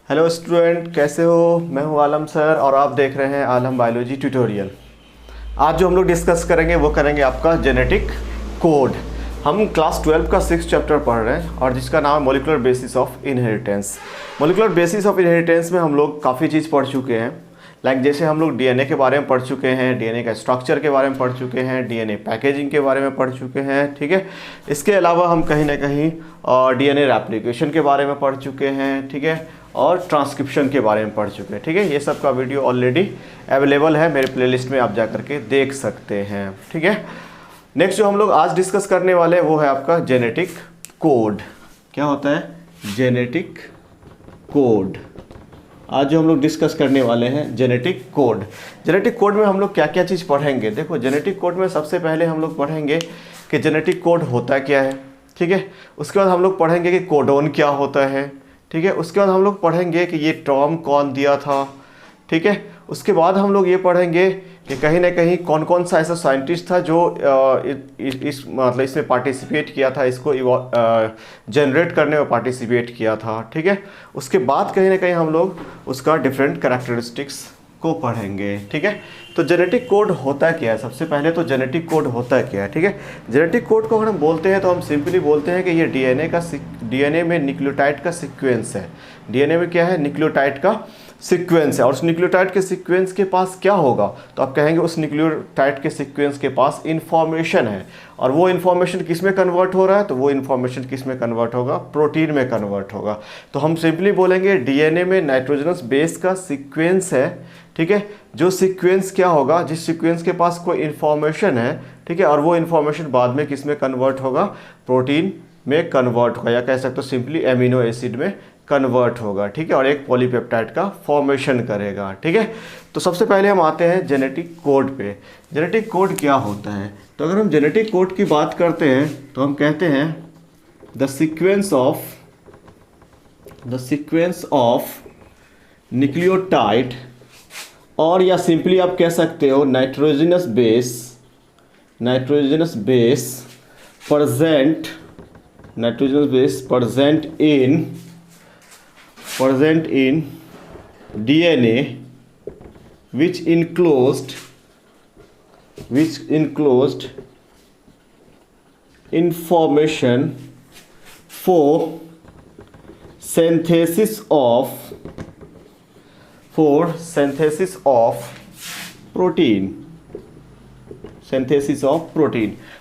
Hello student, कैसे हो? मैं हूं आलम सर और आप देख रहे हैं आलम बायोलॉजी ट्यूटोरियल। आज जो हम लोग डिस्कस करेंगे वो करेंगे आपका जेनेटिक कोड। हम क्लास 12 का 6 चैप्टर पढ़ रहे हैं और जिसका नाम है molecular basis of inheritance. Molecular basis of inheritance में हम लोग काफ़ी चीज़ पढ़ चुके हैं। जैसे हम लोग डीएनए के बारे में पढ़ चुके हैं, डीएनए का स्ट्रक्चर के बारे में पढ़ चुके हैं, डीएनए पैकेजिंग के बारे में पढ़ चुके हैं, ठीक है। इसके अलावा हम कहीं ना कहीं डीएनए रेप्लिकेशन के बारे में पढ़ चुके हैं, ठीक है, और ट्रांसक्रिप्शन के बारे में पढ़ चुके हैं, ठीक है। ये सब का वीडियो ऑलरेडी अवेलेबल है मेरे प्लेलिस्ट में, आप जा करके देख सकते हैं, ठीक है। नेक्स्ट जो हम लोग आज डिस्कस करने वाले हैं वो है आपका जेनेटिक कोड। क्या होता है? Genetic code. आज जो हम लोग डिस्कस करने वाले हैं जेनेटिक कोड। जेनेटिक कोड में हम लोग क्या क्या चीज़ पढ़ेंगे? देखो, जेनेटिक कोड में सबसे पहले हम लोग पढ़ेंगे कि जेनेटिक कोड होता क्या है, ठीक है। उसके बाद हम लोग पढ़ेंगे कि कोडोन क्या होता है, ठीक है। उसके बाद हम लोग पढ़ेंगे कि ये टर्म कौन दिया था, ठीक है। उसके बाद हम लोग ये पढ़ेंगे कि कहीं ना कहीं कौन कौन सा ऐसा साइंटिस्ट था जो मतलब इसमें पार्टिसिपेट किया था, इसको जनरेट करने में पार्टिसिपेट किया था, ठीक है। उसके बाद कहीं ना कहीं हम लोग उसका डिफरेंट कैरेक्टरिस्टिक्स को पढ़ेंगे, ठीक है। तो जेनेटिक कोड होता क्या है? सबसे पहले तो जेनेटिक कोड होता क्या है, ठीक है। जेनेटिक कोड को अगर हम बोलते हैं तो हम सिंपली बोलते हैं कि ये डीएनए में न्यूक्लियोटाइड का सीक्वेंस है। डीएनए में क्या है? न्यूक्लियोटाइड का सीक्वेंस है। और उस न्यूक्लियोटाइड के सीक्वेंस के पास क्या होगा? तो आप कहेंगे उस न्यूक्लियोटाइड के सीक्वेंस के पास इंफॉर्मेशन है। और वो इंफॉर्मेशन किस में कन्वर्ट हो रहा है? तो वो इंफॉर्मेशन किस में कन्वर्ट होगा? प्रोटीन में कन्वर्ट होगा। तो हम सिंपली बोलेंगे डीएनए में नाइट्रोजनस बेस का सीक्वेंस है, ठीक है। जो सीक्वेंस क्या होगा? जिस सीक्वेंस के पास कोई इंफॉर्मेशन है, ठीक है, और वो इंफॉर्मेशन बाद में किस में कन्वर्ट होगा? प्रोटीन में कन्वर्ट होगा, या कह सकते हो सिंपली एमिनो एसिड में कन्वर्ट होगा, ठीक है, और एक पॉलीपेप्टाइड का फॉर्मेशन करेगा, ठीक है। तो सबसे पहले हम आते हैं जेनेटिक कोड पे। जेनेटिक कोड क्या होता है? तो अगर हम जेनेटिक कोड की बात करते हैं तो हम कहते हैं द सीक्वेंस ऑफ न्यूक्लियोटाइड, और या सिंपली आप कह सकते हो nitrogenous base present in DNA which enclosed information for synthesis of protein।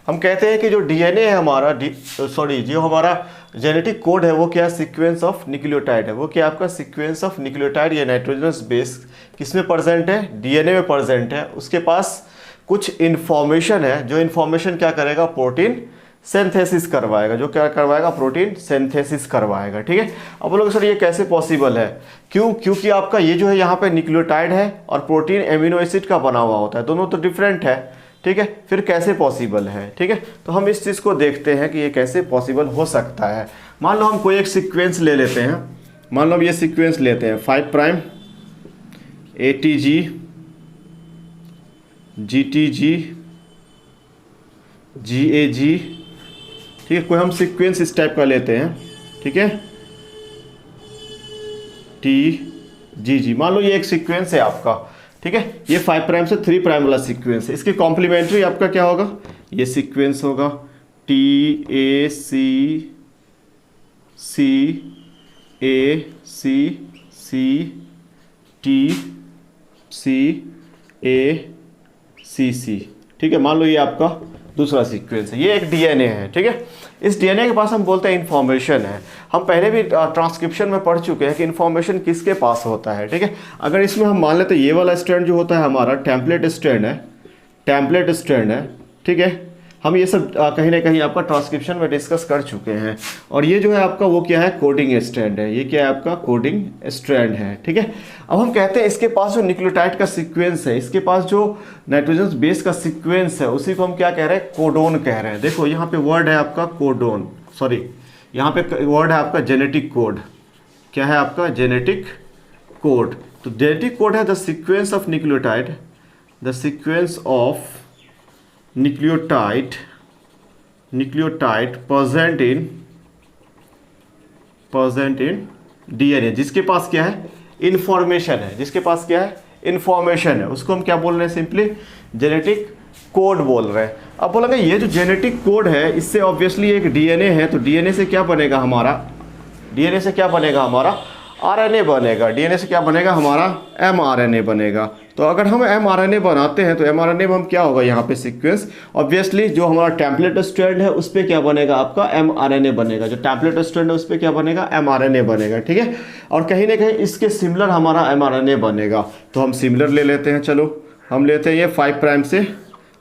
हम कहते हैं कि जो डीएनए है हमारा, जो हमारा जेनेटिक कोड है वो क्या? सीक्वेंस ऑफ न्यूक्लियोटाइड है। वो क्या? आपका सीक्वेंस ऑफ न्यूक्लियोटाइड या नाइट्रोजनस बेस किस में प्रेजेंट है? डीएनए में प्रेजेंट है। उसके पास कुछ इन्फॉर्मेशन है, जो इन्फॉर्मेशन क्या करेगा? प्रोटीन सिंथेसिस करवाएगा। जो क्या करवाएगा? प्रोटीन सिंथेसिस करवाएगा, ठीक है। अब बोलोगे सर ये कैसे पॉसिबल है? क्योंकि आपका ये जो है यहाँ पे न्यूक्लियोटाइड है और प्रोटीन एमिनो एसिड का बना हुआ होता है, दोनों तो डिफरेंट है, ठीक है। फिर कैसे पॉसिबल है, ठीक है। तो हम इस चीज़ को देखते हैं कि ये कैसे पॉसिबल हो सकता है। मान लो हम कोई एक सीक्वेंस ले लेते हैं। मान लो हम ये सीक्वेंस लेते हैं 5 प्राइम ATG GTG GAG, ठीक है। कोई हम सीक्वेंस इस टाइप का लेते हैं, ठीक है, TGG। मान लो ये एक सीक्वेंस है आपका, ठीक है। ये 5 प्राइम से 3 प्राइम वाला सीक्वेंस है। इसके कॉम्प्लीमेंट्री आपका क्या होगा? ये सीक्वेंस होगा TACC ठीक है। मान लो ये आपका दूसरा सीक्वेंस है, ये एक डीएनए है, ठीक है। इस डीएनए के पास हम बोलते हैं इन्फॉर्मेशन है। हम पहले भी ट्रांसक्रिप्शन में पढ़ चुके हैं कि इन्फॉर्मेशन किसके पास होता है, ठीक है। अगर इसमें हम मान लेते ये वाला स्ट्रैंड जो होता है हमारा टेम्पलेट स्ट्रैंड है, ठीक है। हम ये सब कहीं ना कहीं आपका ट्रांसक्रिप्शन में डिस्कस कर चुके हैं। और ये जो है आपका वो क्या है? कोडिंग स्ट्रैंड है। ये क्या है? आपका कोडिंग स्ट्रैंड है, ठीक है। अब हम कहते हैं इसके पास जो न्यूक्लियोटाइड का सीक्वेंस है, इसके पास जो नाइट्रोजन बेस का सीक्वेंस है, उसी को हम क्या कह रहे हैं? कोडोन कह रहे हैं। देखो यहाँ पे वर्ड है आपका कोडोन, यहाँ पे वर्ड है आपका जेनेटिक कोड। क्या है आपका? Genetic code. तो जेनेटिक कोड है the sequence of nucleotide nucleotide present in DNA जिसके पास क्या है, इंफॉर्मेशन है, जिसके पास क्या है, इंफॉर्मेशन है, उसको हम क्या बोल रहे हैं, सिंपली जेनेटिक कोड बोल रहे हैं। अब बोलेंगे ये जो जेनेटिक कोड है इससे ऑब्वियसली एक डीएनए है, तो डीएनए से क्या बनेगा हमारा, डीएनए से क्या बनेगा हमारा, आरएनए बनेगा। डीएनए से क्या बनेगा हमारा, एमआरएनए बनेगा। तो अगर हम एमआरएनए बनाते हैं तो एमआरएनए में हम क्या होगा यहाँ पे सीक्वेंस, ऑब्वियसली जो हमारा टेम्पलेट स्ट्रैंड है उस पर क्या बनेगा आपका, एमआरएनए बनेगा। जो टेम्पलेट स्ट्रैंड है उस पर क्या बनेगा, एमआरएनए बनेगा, ठीक है। और कहीं ना कहीं इसके सिमिलर हमारा एमआरएनए बनेगा, तो हम सिमिलर ले लेते हैं। चलो हम लेते हैं ये 5 प्राइम से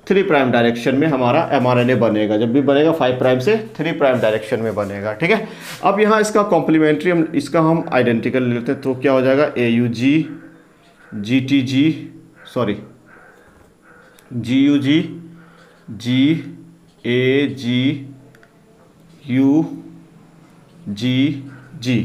3 प्राइम डायरेक्शन में हमारा एमआरएनए बनेगा। जब भी बनेगा 5 प्राइम से 3 प्राइम डायरेक्शन में बनेगा, ठीक है। अब यहाँ इसका कॉम्प्लीमेंट्री हम आइडेंटिकल लेते हैं, तो क्या हो जाएगा, AUG GTG sorry GUG GAGUGG।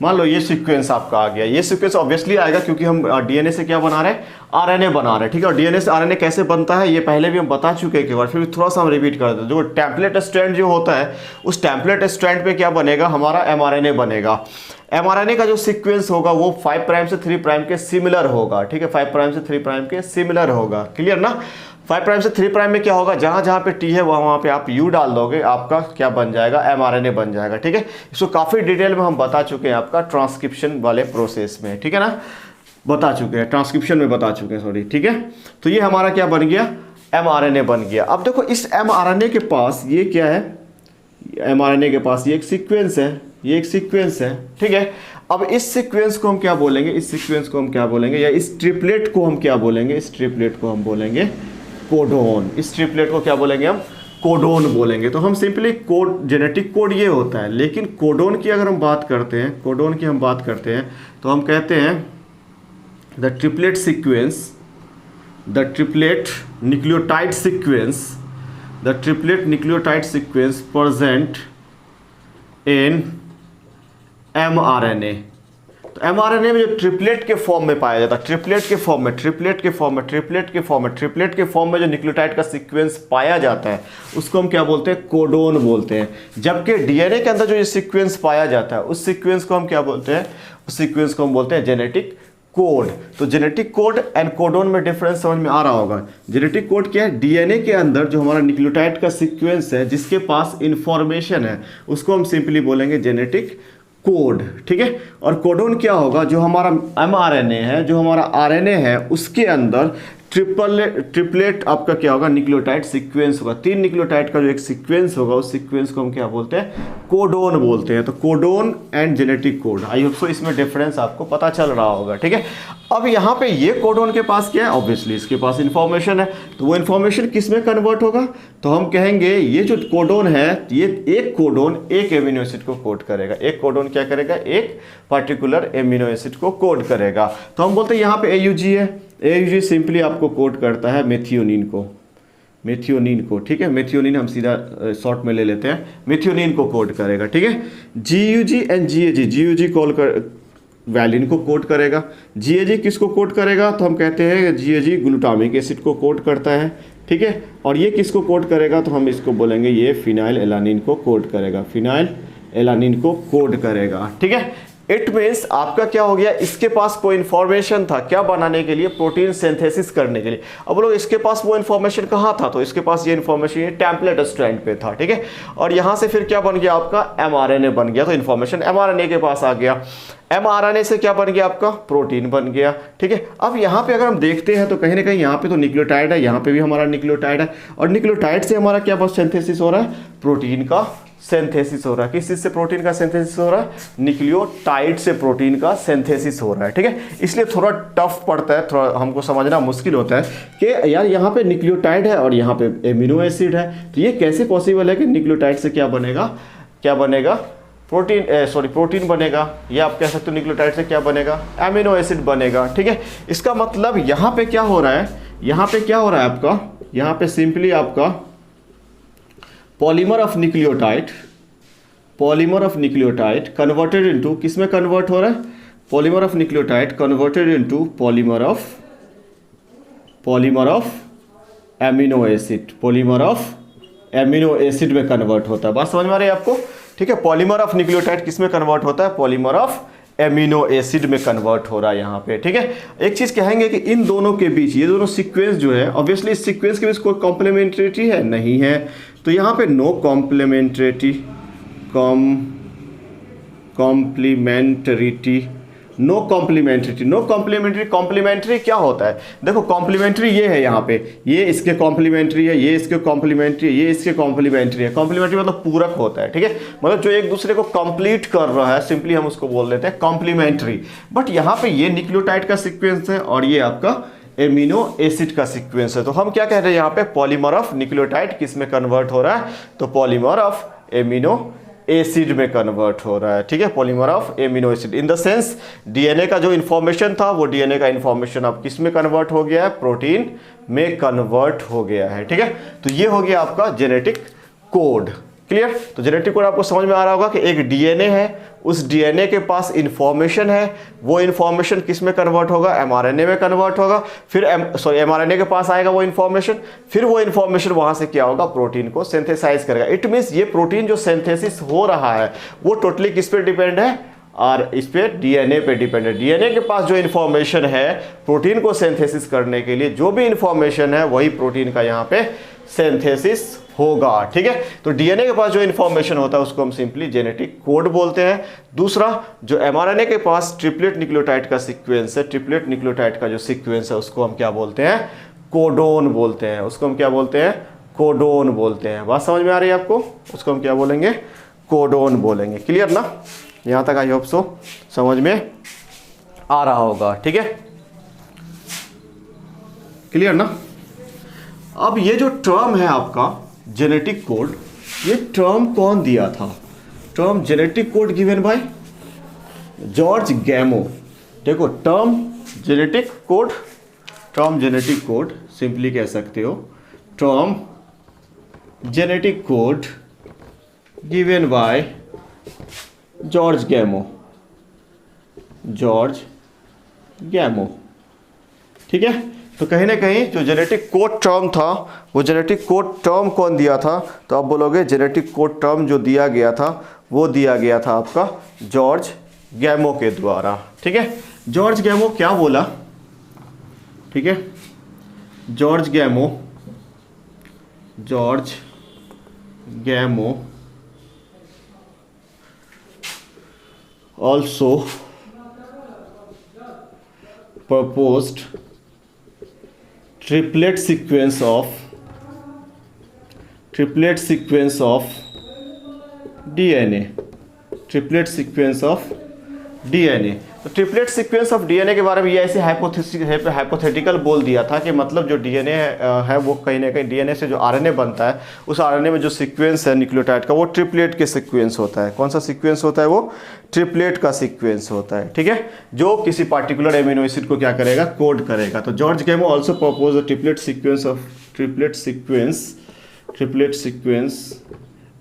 मान लो ये सीक्वेंस आपका आ गया। ये सीक्वेंस ऑब्वियसली आएगा क्योंकि हम डीएनए से क्या बना रहे हैं, आरएनए बना रहे हैं, ठीक है। और डीएनए से आरएनए कैसे बनता है ये पहले भी हम बता चुके हैं एक बार, फिर भी थोड़ा सा हम रिपीट कर देते हैं। जो टेम्पलेट स्ट्रैंड जो होता है उस टेम्पलेट स्ट्रैंड पे क्या बनेगा हमारा, एमआरएनए बनेगा। एमआरएनए का जो सीक्वेंस होगा वो 5 प्राइम से 3 प्राइम के सिमिलर होगा, ठीक है। 5 प्राइम से 3 प्राइम के सिमिलर होगा, क्लियर ना। 5 प्राइम से 3 प्राइम में क्या होगा, जहां जहां पे टी है वहां पे आप यू डाल दोगे, आपका क्या बन जाएगा, एमआरएनए बन जाएगा, ठीक है। इसको काफी डिटेल में हम बता चुके हैं आपका ट्रांसक्रिप्शन वाले प्रोसेस में, ठीक है ना, बता चुके हैं, ट्रांसक्रिप्शन में बता चुके हैं, सॉरी, ठीक है। तो ये हमारा क्या बन गया, एमआरएनए बन गया। अब देखो इस एमआरएनए के पास ये क्या है, एमआरएनए के पास ये एक सीक्वेंस है, ये एक सीक्वेंस है, ठीक है। अब इस सीक्वेंस को हम क्या बोलेंगे, इस सीक्वेंस को हम क्या बोलेंगे, या इस ट्रिपलेट को हम क्या बोलेंगे, इस ट्रिपलेट को हम बोलेंगे कोडोन। इस ट्रिपलेट को क्या बोलेंगे हम, कोडोन बोलेंगे। तो हम सिंपली कोड, जेनेटिक कोड ये होता है, लेकिन कोडोन की अगर हम बात करते हैं, कोडोन की हम बात करते हैं तो हम कहते हैं the triplet sequence, the triplet nucleotide sequence, the triplet nucleotide sequence present in mRNA. तो एमआरएनए में जो ट्रिपलेट के फॉर्म में पाया जाता है, ट्रिपलेट के फॉर्म में, ट्रिपलेट के फॉर्म में, ट्रिपलेट के फॉर्म में, ट्रिपलेट के फॉर्म में जो न्यूक्लियोटाइड का सीक्वेंस पाया जाता है उसको हम क्या बोलते हैं, कोडोन बोलते हैं। जबकि डीएनए के अंदर जो ये सीक्वेंस पाया जाता है उस सीक्वेंस को हम क्या बोलते हैं, उस सीक्वेंस को हम बोलते हैं जेनेटिक कोड। तो जेनेटिक कोड एंड कोडोन में डिफरेंस समझ में आ रहा होगा। जेनेटिक कोड क्या है, डीएनए के अंदर जो हमारा न्यूक्लियोटाइड का सीक्वेंस है जिसके पास इंफॉर्मेशन है उसको हम सिंपली बोलेंगे जेनेटिक कोड, ठीक है। और कोडोन क्या होगा, जो हमारा एमआरएनए है, जो हमारा आरएनए है उसके अंदर ट्रिपलेट आपका क्या होगा, न्यूक्लियोटाइड सीक्वेंस होगा। 3 न्यूक्लियोटाइड का जो एक सीक्वेंस होगा उस सीक्वेंस को हम क्या बोलते हैं, कोडोन बोलते हैं। तो codon and genetic code, I hope so इसमें डिफरेंस आपको पता चल रहा होगा, ठीक है। अब यहाँ पे ये कोडोन के पास क्या है, ऑब्वियसली इसके पास इंफॉर्मेशन है, तो वो इंफॉर्मेशन किस में कन्वर्ट होगा, तो हम कहेंगे ये जो कोडोन है, ये एक कोडोन एक एमिनो एसिड को कोड करेगा। एक कोडोन क्या करेगा, एक पर्टिकुलर एमिनो एसिड को कोड करेगा। तो हम बोलते हैं यहाँ पे AUG है, AUG सिंपली आपको कोड करता है मेथियोनिन को, मेथियोनिन को, ठीक है। मेथियोनिन हम सीधा शॉर्ट में ले लेते हैं, मेथियोनिन को कोड करेगा, ठीक है। GUG and GAG, GUG call कर वैलिन को कोड करेगा, GAG किसको कोड करेगा, तो हम कहते हैं GAG ग्लूटामिक एसिड को कोड करता है, ठीक है। और ये किसको कोड करेगा, तो हम इसको बोलेंगे ये फिनाइल एलानिन को कोड करेगा, फिनाइल एलानिन को कोड करेगा, ठीक है। इट मीन्स आपका क्या हो गया, इसके पास कोई इंफॉर्मेशन था क्या बनाने के लिए, प्रोटीन सिंथेसिस करने के लिए। अब लोग इसके पास वो इंफॉर्मेशन कहाँ था, तो इसके पास ये इंफॉर्मेशन ये टेम्पलेट स्ट्रैंड पे था, ठीक है। और यहाँ से फिर क्या बन गया आपका, एमआरएनए बन गया। तो इंफॉर्मेशन एमआरएनए के पास आ गया, एमआरएनए से क्या बन गया आपका, प्रोटीन बन गया, ठीक है। अब यहाँ पे अगर हम देखते हैं तो कहीं ना कहीं यहाँ पे तो न्यूक्लियोटाइड है, यहाँ पे भी हमारा न्यूक्लियोटाइड है, और न्यूक्लियोटाइड से हमारा क्या बस सिंथेसिस हो रहा है, प्रोटीन का सिंथेसिस हो रहा है। किस चीज से प्रोटीन का सिंथेसिस हो रहा है, न्यूक्लियोटाइड से प्रोटीन का सिंथेसिस हो रहा है, ठीक है। इसलिए थोड़ा टफ पड़ता है, थोड़ा हमको समझना मुश्किल होता है कि यार यहाँ पे न्यूक्लियोटाइड है और यहाँ पे एमिनो एसिड है, तो ये कैसे पॉसिबल है कि न्यूक्लियोटाइड से क्या बनेगा, क्या बनेगा, प्रोटीन बनेगा, या आप कह सकते हो न्यूक्लियोटाइड से क्या बनेगा, एमिनो एसिड बनेगा, ठीक है। इसका मतलब यहाँ पे क्या हो रहा है, यहाँ पे क्या हो रहा है आपका, यहाँ पे सिंपली आपका polymer of nucleotide, polymer of nucleotide converted into, किस में कन्वर्ट हो रहा है, polymer of nucleotide converted into polymer of amino acid, polymer of amino acid में कन्वर्ट होता है। बात समझ में आ रही है आपको, ठीक है। पॉलीमर ऑफ न्यूक्लियोटाइड किस में कन्वर्ट होता है, पॉलीमर ऑफ एमिनो एसिड में कन्वर्ट हो रहा है यहाँ पे, ठीक है। एक चीज़ कहेंगे कि इन दोनों के बीच, ये दोनों सीक्वेंस जो है, ऑब्वियसली इस सीक्वेंस के बीच कोई कॉम्प्लीमेंट्रिटी है नहीं है, तो यहाँ पे नो कॉम्प्लीमेंट्रिटी, नो कॉम्प्लीमेंट्री। कॉम्प्लीमेंट्री क्या होता है? देखो कॉम्प्लीमेंट्री ये है, यहाँ पे ये इसके कॉम्प्लीमेंट्री है, ये इसके कॉम्प्लीमेंट्री है, ये इसके कॉम्प्लीमेंट्री है। कॉम्प्लीमेंट्री मतलब पूरक होता है, ठीक है, मतलब जो एक दूसरे को कंप्लीट कर रहा है, सिंपली हम उसको बोल देते हैं कॉम्प्लीमेंट्री। बट यहाँ पे ये न्यूक्लियोटाइड का सीक्वेंस है और ये आपका एमिनो एसिड का सीक्वेंस है, तो हम क्या कह रहे हैं यहाँ पे, पॉलीमर ऑफ न्यूक्लियोटाइड किस में कन्वर्ट हो रहा है? तो पॉलीमर ऑफ एमिनो एसिड में कन्वर्ट हो रहा है, ठीक है, polymer of amino acid. In the sense DNA का जो इन्फॉर्मेशन था वो डीएनए का इन्फॉर्मेशन अब किस में कन्वर्ट हो गया है? प्रोटीन में कन्वर्ट हो गया है, ठीक है। तो ये हो गया आपका जेनेटिक कोड, क्लियर। तो जेनेटिक कोड आपको समझ में आ रहा होगा कि एक डीएनए है, उस डीएनए के पास इंफॉर्मेशन है, वो इंफॉर्मेशन किस में कन्वर्ट होगा? एमआरएनए में कन्वर्ट होगा, फिर एमआरएनए के पास आएगा वो इंफॉर्मेशन, फिर वो इंफॉर्मेशन वहां से क्या होगा? प्रोटीन को सिंथेसाइज करेगा। इट मींस ये प्रोटीन जो सिंथेसिस हो रहा है वो टोटली किस पे डिपेंड है? और इस पे डीएनए पे डिपेंड है। डीएनए के पास जो इंफॉर्मेशन है प्रोटीन को सिंथेसिस करने के लिए, जो भी इंफॉर्मेशन है वही प्रोटीन का यहाँ पे सिंथेसिस होगा, ठीक है। तो डीएनए के पास जो इंफॉर्मेशन होता है उसको हम सिंपली जेनेटिक कोड बोलते हैं। दूसरा, जो एमआरएनए के पास ट्रिपलेट न्यूक्लियोटाइड का सीक्वेंस है, ट्रिपलेट न्यूक्लियोटाइड का जो सीक्वेंस है उसको हम क्या बोलते हैं? कोडोन बोलते हैं। उसको हम क्या बोलते हैं? कोडोन बोलते हैं। बात समझ में आ रही है आपको? उसको हम क्या बोलेंगे? कोडोन बोलेंगे। क्लियर ना? यहाँ तक आई होप सो समझ में आ रहा होगा, ठीक है, क्लियर ना? अब ये जो टर्म है आपका जेनेटिक कोड, ये टर्म कौन दिया था? Term genetic code given by George Gamow. देखो टर्म जेनेटिक कोड सिंपली कह सकते हो term genetic code given by George Gamow, ठीक है। तो कहीं ना कहीं जो जेनेटिक कोड टर्म था, वो जेनेटिक कोड टर्म कौन दिया था? तो आप बोलोगे जेनेटिक कोड टर्म जो दिया गया था वो दिया गया था आपका जॉर्ज गैमो के द्वारा, ठीक है। जॉर्ज गैमो क्या बोला? ठीक है, George गैमो also proposed triplet sequence of DNA, तो ट्रिपलेट सीक्वेंस ऑफ डीएनए के बारे में ये ऐसे हाइपोथेटिकल बोल दिया था कि मतलब जो डीएनए है वो कहीं ना कहीं डीएनए से जो आरएनए बनता है, उस आरएनए में जो सीक्वेंस है न्यूक्लियोटाइड का वो ट्रिपलेट के सीक्वेंस होता है। कौन सा सीक्वेंस होता है? वो ट्रिपलेट का सीक्वेंस होता है, ठीक है, जो किसी पार्टिकुलर एमिनो एसिड को क्या करेगा? कोड करेगा। तो George गैमो also propose a triplet sequence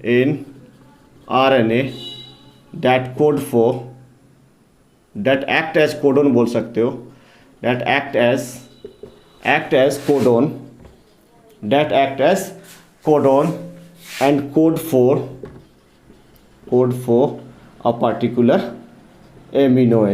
in RNA that code for that act as codon बोल सकते हो, that act as codon and code for a particular amino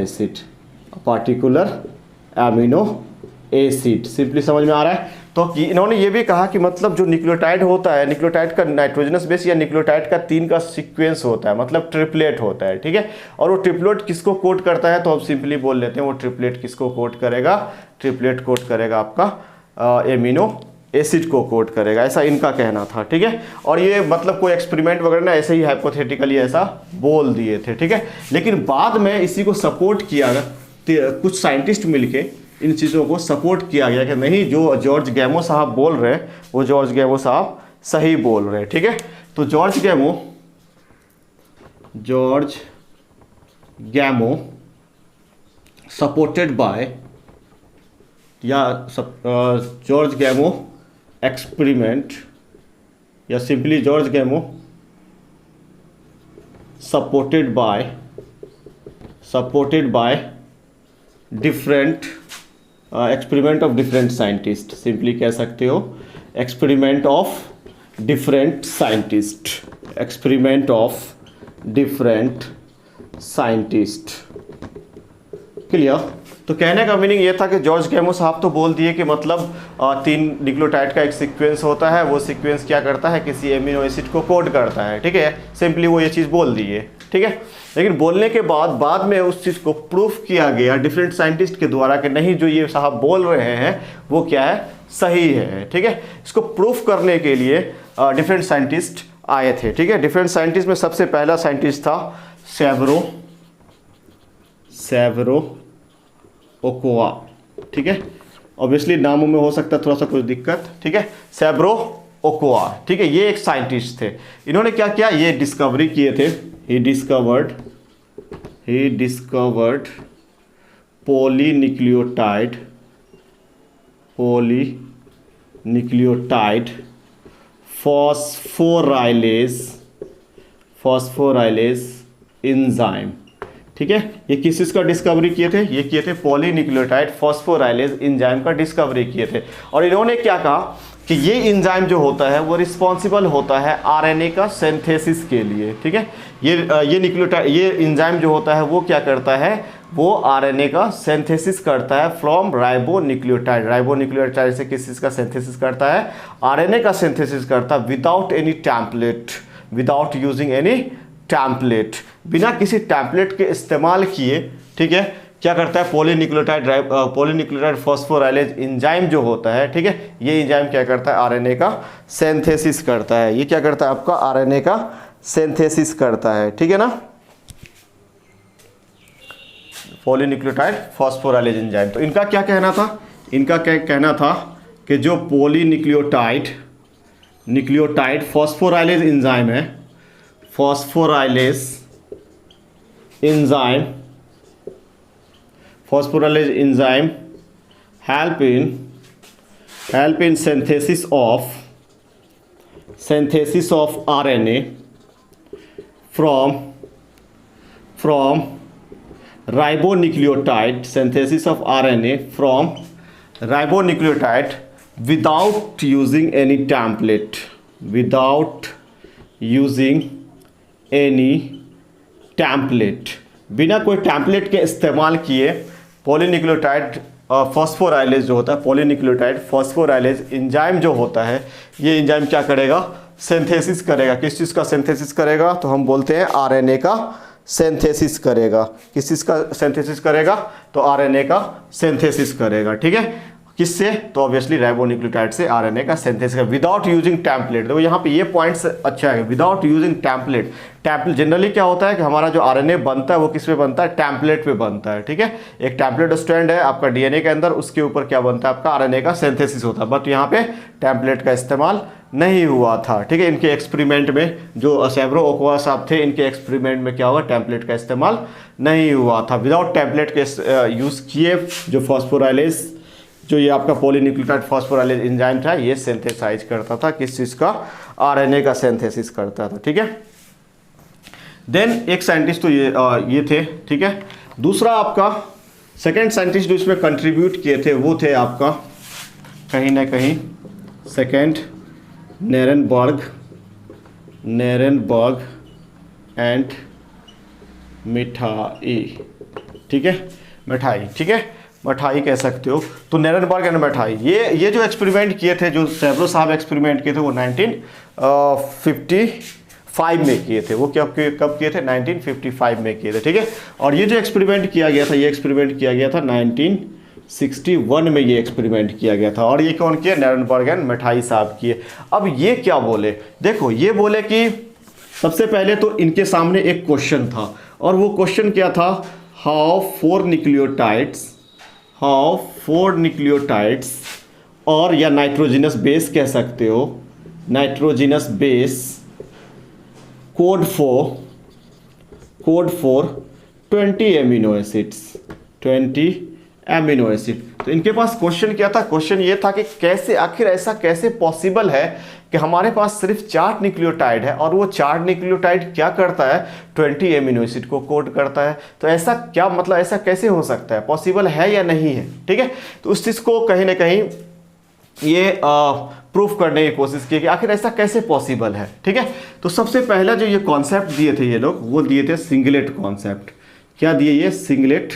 acid, simply समझ में आ रहा है? तो इन्होंने ये भी कहा कि मतलब जो न्यूक्लियोटाइड होता है, न्यूक्लियोटाइड का नाइट्रोजनस बेस या न्यूक्लियोटाइड का 3 का सीक्वेंस होता है, मतलब ट्रिपलेट होता है, ठीक है। और वो ट्रिपलेट किसको कोड करता है? तो हम सिंपली बोल लेते हैं वो ट्रिपलेट किसको कोड करेगा? ट्रिपलेट कोड करेगा आपका एमिनो एसिड को कोड करेगा, ऐसा इनका कहना था, ठीक है। और ये मतलब कोई एक्सपेरिमेंट वगैरह ना, ऐसे ही हाइपोथेटिकली ऐसा बोल दिए थे, ठीक है। लेकिन बाद में इसी को सपोर्ट किया कुछ साइंटिस्ट मिलके, इन चीज़ों को सपोर्ट किया गया कि नहीं, जो जॉर्ज गैमो साहब बोल रहे हैं वो जॉर्ज गैमो साहब सही बोल रहे हैं, ठीक है। तो George Gamow supported by George Gamow experiment या simply George Gamow supported by different experiment of different scientist, simply कह सकते हो experiment of different scientist, clear. तो कहने का मीनिंग ये था कि जॉर्ज कैमो साहब तो बोल दिए कि मतलब 3 न्यूक्लियोटाइड का एक सीक्वेंस होता है, वो सीक्वेंस क्या करता है, किसी एमिनो एसिड को कोड करता है, ठीक है, सिंपली वो ये चीज़ बोल दी है, ठीक है। लेकिन बोलने के बाद में उस चीज़ को प्रूफ किया गया डिफरेंट साइंटिस्ट के द्वारा कि नहीं, जो ये साहब बोल रहे हैं वो क्या है, सही है, ठीक है। इसको प्रूफ करने के लिए डिफरेंट साइंटिस्ट आए थे, ठीक है। डिफरेंट साइंटिस्ट में सबसे पहला साइंटिस्ट था सैवरो ओकोआ, ठीक है। ऑब्वियसली नामों में हो सकता है थोड़ा सा कुछ दिक्कत, ठीक है। सैवरो ओकोआ, ठीक है, ये एक साइंटिस्ट थे। इन्होंने क्या किया, ये डिस्कवरी किए थे, he discovered polynucleotide phosphorylase enzyme, ठीक है। ये किस चीज़ का डिस्कवरी किए थे, ये किए थे पॉलीन्यूक्लियोटाइड फॉस्फोराइलेज एंजाइम का डिस्कवरी किए थे। और इन्होंने क्या कहा कि ये एंजाइम जो होता है वो रिस्पॉन्सिबल होता है आरएनए का सिंथेसिस के लिए, ठीक है। ये न्यूक्लियोटाइड, ये एंजाइम जो होता है वो क्या करता है, वो आरएनए का सिंथेसिस करता है फ्रॉम राइबोन्यूक्लियोटाइड से किस चीज़ का सिंथेसिस करता है, आरएनए का सिंथेसिस करता है without any template, without using any template, बिना किसी टैम्पलेट के इस्तेमाल किए, ठीक है। क्या करता है, पॉलीन्यूक्लियोटाइड फॉस्फोराइलेज एंजाइम जो होता है, ठीक है, ये एंजाइम क्या करता है, आरएनए का सिंथेसिस करता है। ये क्या करता है, आपका आरएनए का सिंथेसिस करता है, ठीक है ना, पॉलीन्यूक्लियोटाइड फॉस्फोराइलेज एंजाइम। तो इनका क्या कहना था, इनका क्या कहना था कि जो न्यूक्लियोटाइड फॉस्फोराइलेज एंजाइम है, phosphorylase enzyme help in synthesis of RNA from ribonucleotide, synthesis of RNA from ribonucleotide without using any template, बिना कोई टैम्पलेट के इस्तेमाल किए पॉलीन्यूक्लियोटाइड फॉस्फोराइलेज जो होता है, पॉलीन्यूक्लियोटाइड फॉस्फोराइलेज एंजाइम जो होता है, ये एंजाइम क्या करेगा, सिंथेसिस करेगा। किस चीज़ का सिंथेसिस करेगा, तो हम बोलते हैं आरएनए का सिंथेसिस करेगा। किस चीज़ का सिंथेसिस करेगा, तो आरएनए का सिंथेसिस करेगा, ठीक है। किससे, तो ऑब्वियसली राइबोन्यूक्लियोटाइड से आरएनए का सिंथेसिस विदाउट यूजिंग टैम्पलेट। देखो यहाँ पे ये पॉइंट्स अच्छा है, विदाउट यूजिंग टैम्पलेट। जनरली क्या होता है कि हमारा जो आरएनए बनता है वो किस पे बनता है, टैम्पलेट पे बनता है, ठीक है। एक टैम्पलेट स्ट्रैंड है आपका डीएनए के अंदर, उसके ऊपर क्या बनता है, आपका आरएनए का सिंथेसिस होता है। बट यहाँ पे टैम्पलेट का इस्तेमाल नहीं हुआ था, ठीक है। इनके एक्सपेरिमेंट में जो सैवरो ओकोआ साहब थे, इनके एक्सपेरिमेंट में क्या हुआ, टैम्पलेट का इस्तेमाल नहीं हुआ था। विदाउट टैम्पलेट के यूज़ किए जो फॉस्फोराइलेज, जो ये आपका पॉलीन्यूक्लियोटाइड फॉस्फोराइलेज एंजाइम था, ये सिंथेसाइज करता था किस चीज़ का, आरएनए का सिंथेसिस करता था, ठीक है। देन एक साइंटिस्ट तो ये थे, ठीक है। दूसरा आपका सेकेंड साइंटिस्ट जो इसमें कंट्रीब्यूट किए थे वो थे आपका कहीं ना कहीं सेकेंड नेरेनबर्ग एंड मिठाई, ठीक है, मिठाई, ठीक है, मिठाई कह सकते हो। तो नेरेनबर्ग एंड मिठाई, ये जो एक्सपेरिमेंट किए थे, जो सैवरो साहब एक्सपेरिमेंट किए थे, वो 1955 में किए थे। वो कब किए थे, 1955 में किए थे, ठीक है। और ये जो एक्सपेरिमेंट किया गया था, ये एक्सपेरिमेंट किया गया था 1961 में, ये एक्सपेरिमेंट किया गया था। और ये कौन किया, नेरेनबर्ग एंड मिठाई साहब किए। अब ये क्या बोले, देखो ये बोले कि सबसे पहले तो इनके सामने एक क्वेश्चन था, और वो क्वेश्चन क्या था, हाउ फोर न्यूक्लियोटाइड्स और या नाइट्रोजिनस बेस कह सकते हो, nitrogenous base code for 20 amino acid. तो इनके पास क्वेश्चन क्या था, क्वेश्चन ये था कि कैसे, आखिर ऐसा कैसे पॉसिबल है कि हमारे पास सिर्फ 4 न्यूक्लियोटाइड है और वो 4 न्यूक्लियोटाइड क्या करता है, 20 एमिनो एसिड को कोड करता है। तो ऐसा क्या मतलब, ऐसा कैसे हो सकता है, पॉसिबल है या नहीं है, ठीक है। तो उस चीज़ को कहीं ना कहीं ये प्रूफ करने की कोशिश की कि आखिर ऐसा कैसे पॉसिबल है, ठीक है। तो सबसे पहला जो ये कॉन्सेप्ट दिए थे ये लोग, वो दिए थे सिंगलेट कॉन्सेप्ट। क्या दिए, ये सिंगलेट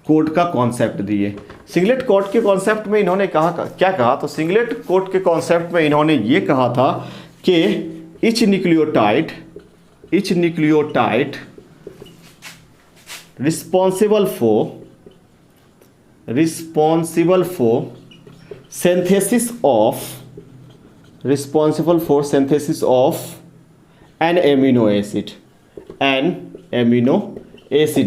कोड का कॉन्सेप्ट दिए। सिंगलेट कोड के कॉन्सेप्ट में इन्होंने कहा क्या कहा, तो सिंगलेट कोड के कॉन्सेप्ट में इन्होंने ये कहा था कि etch nucleotide responsible for synthesis of an amino acid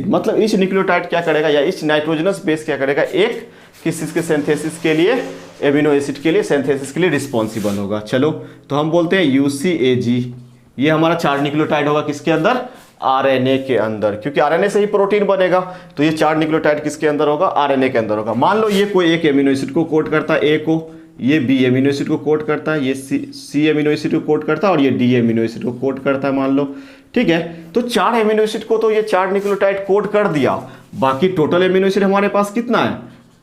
मतलब इस न्यूक्लियोटाइड क्या करेगा, या इस नाइट्रोजनस बेस क्या करेगा, एक किस चीज के सिंथेसिस के लिए, एमिनो एसिड के लिए सिंथेसिस के लिए रिस्पॉन्सिबल होगा। चलो तो हम बोलते हैं UCAG, ये हमारा 4 न्यूक्लियोटाइड होगा किसके अंदर, RNA के अंदर, क्योंकि RNA से ही प्रोटीन बनेगा, तो ये 4 न्यूक्लियोटाइड किसके अंदर होगा, RNA के अंदर होगा। मान लो ये कोई एक एमिनो एसिड को कोड करता है, A को, ये B एमिनो एसिड को कोड करता है, ये C एमिनो एसिड को कोड करता है, और ये D एमिनो एसिड को कोड करता है, मान लो, ठीक है। तो 4 एमिनो एसिड को तो ये 4 न्यूक्लियोटाइड कोड कर दिया, बाकी टोटल एमिनो एसिड हमारे पास कितना है,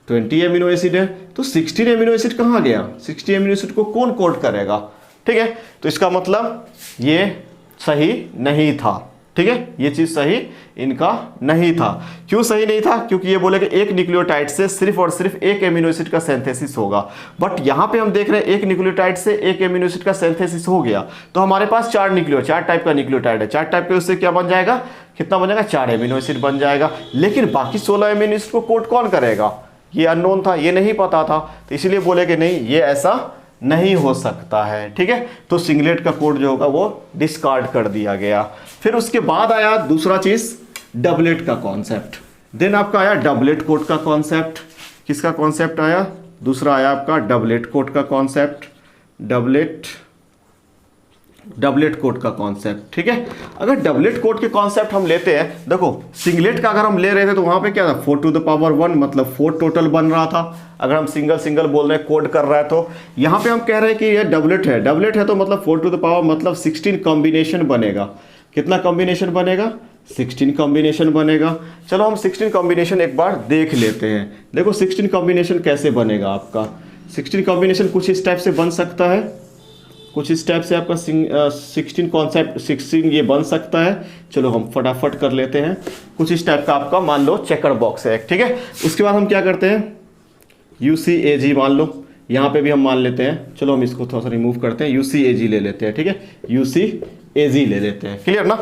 20 एमिनो एसिड है। तो 16 एमिनो एसिड कहाँ गया, 60 एमिनो एसिड को कौन कोड करेगा, ठीक है। तो इसका मतलब ये सही नहीं था, ठीक है, ये चीज सही इनका नहीं था। क्यों सही नहीं था, क्योंकि ये बोले कि एक न्यूक्लियोटाइड से सिर्फ और सिर्फ एक एमिनो एसिड का सिंथेसिस होगा, बट यहां पे हम देख रहे हैं एक न्यूक्लियोटाइड से एक एमिनो एसिड का सिंथेसिस हो गया, तो हमारे पास 4 टाइप का न्यूक्लियोटाइड है, 4 टाइप के, उससे क्या बन जाएगा, कितना बन जाएगा, 4 एमिनो एसिड बन जाएगा। लेकिन बाकी 16 एमिनो एसिड को कोड कौन करेगा, ये अननोन था, ये नहीं पता था, तो इसलिए बोले कि नहीं, ये ऐसा नहीं हो सकता है, ठीक है। तो सिंगलेट का कोड जो होगा वो डिस्कार्ड कर दिया गया। फिर उसके बाद आया दूसरा चीज, डबलेट का कॉन्सेप्ट। देन आपका आया डबलेट कोड का कॉन्सेप्ट। किसका कॉन्सेप्ट आया, दूसरा आया आपका डबलेट कोड का कॉन्सेप्ट, डबलेट कोड का कॉन्सेप्ट, ठीक है। अगर डबलेट कोड के कॉन्सेप्ट हम लेते हैं, देखो सिंगलेट का अगर हम ले रहे थे तो वहां पे क्या था, 4 to the power 1 मतलब 4 टोटल बन रहा था। अगर हम सिंगल बोल रहे हैं, कोड कर रहा है, तो यहाँ पे हम कह रहे हैं कि ये डबलेट है तो मतलब 4 to the power मतलब 16 कॉम्बिनेशन बनेगा। कितना कॉम्बिनेशन बनेगा, 16 कॉम्बिनेशन बनेगा। चलो हम 16 कॉम्बिनेशन एक बार देख लेते हैं। देखो 16 कॉम्बिनेशन कैसे बनेगा आपका, 16 कॉम्बिनेशन कुछ इस टाइप से बन सकता है, कुछ इस टाइप से आपका 16 ये बन सकता है। चलो हम फटाफट कर लेते हैं। कुछ इस टाइप का आपका मान लो चेकर बॉक्स है, ठीक है। उसके बाद हम क्या करते हैं, UCAG मान लो, यहाँ पे भी हम मान लेते हैं। चलो हम इसको थोड़ा सा रिमूव करते हैं, UCAG ले लेते हैं, ठीक है, UCAG ले लेते हैं, क्लियर ना।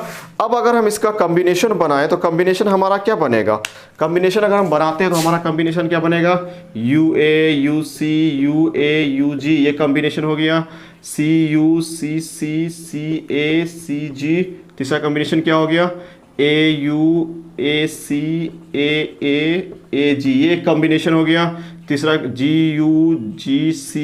अब अगर हम इसका कॉम्बिनेशन बनाएं तो कॉम्बिनेशन हमारा क्या बनेगा, कॉम्बिनेशन अगर हम बनाते हैं तो हमारा कॉम्बिनेशन क्या बनेगा, UA UC UA UG, ये कॉम्बिनेशन हो गया, CU CC CA CG। तीसरा कॉम्बिनेशन क्या हो गया, AU AC AA AG, ये कॉम्बिनेशन हो गया। तीसरा GU GC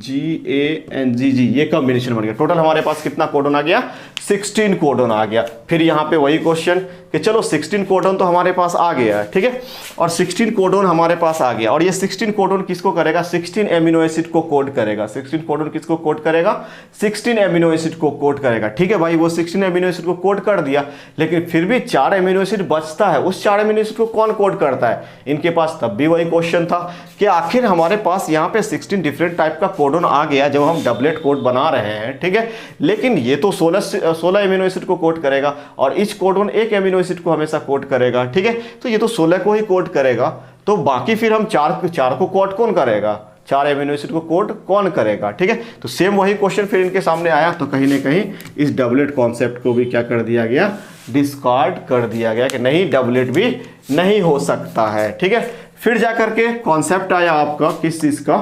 GANGG, ये कॉम्बिनेशन बन गया। टोटल हमारे पास कितना कोडन आ गया, 16 कोडन आ गया। फिर यहाँ पे वही क्वेश्चन कि चलो 16 कोडन तो हमारे पास आ गया है, ठीक है, और 16 कोडन हमारे पास आ गया, और ये 16 कोडन किसको करेगा, 16 एमिनो एसिड को कोड करेगा। 16 कोडन किसको कोड करेगा, 16 एमिनो एसिड को कोड करेगा, ठीक है भाई। वो 16 एमिनो एसिड को कोड कर दिया, लेकिन फिर भी 4 एमिनो एसिड बचता है, उस 4 एमिनो एसिड को कौन कोड करता है इनके पास। तब भी वही क्वेश्चन था कि आखिर हमारे पास यहाँ पे 16 डिफरेंट टाइप का कोडन आ गया जब हम डबलेट कोड बना रहे हैं, ठीक है, लेकिन ये तो 16 एमिनो एसिड को कोड करेगा, और इच कोडन एक एमिनो एसिड को हमेशा कोड करेगा, ठीक है। तो ये तो 16 को ही कोड करेगा, तो बाकी फिर हम 4 को कोड कौन करेगा, 4 एमिनो एसिड को कोड कौन करेगा, ठीक है। तो सेम वही क्वेश्चन फिर इनके सामने आया, तो कहीं ना कहीं इस डबलेट कॉन्सेप्ट को भी क्या कर दिया गया, डिस्कार्ड कर दिया गया कि नहीं, डबलेट भी नहीं हो सकता है, ठीक है। फिर जाकर के कॉन्सेप्ट आया आपका किस चीज का,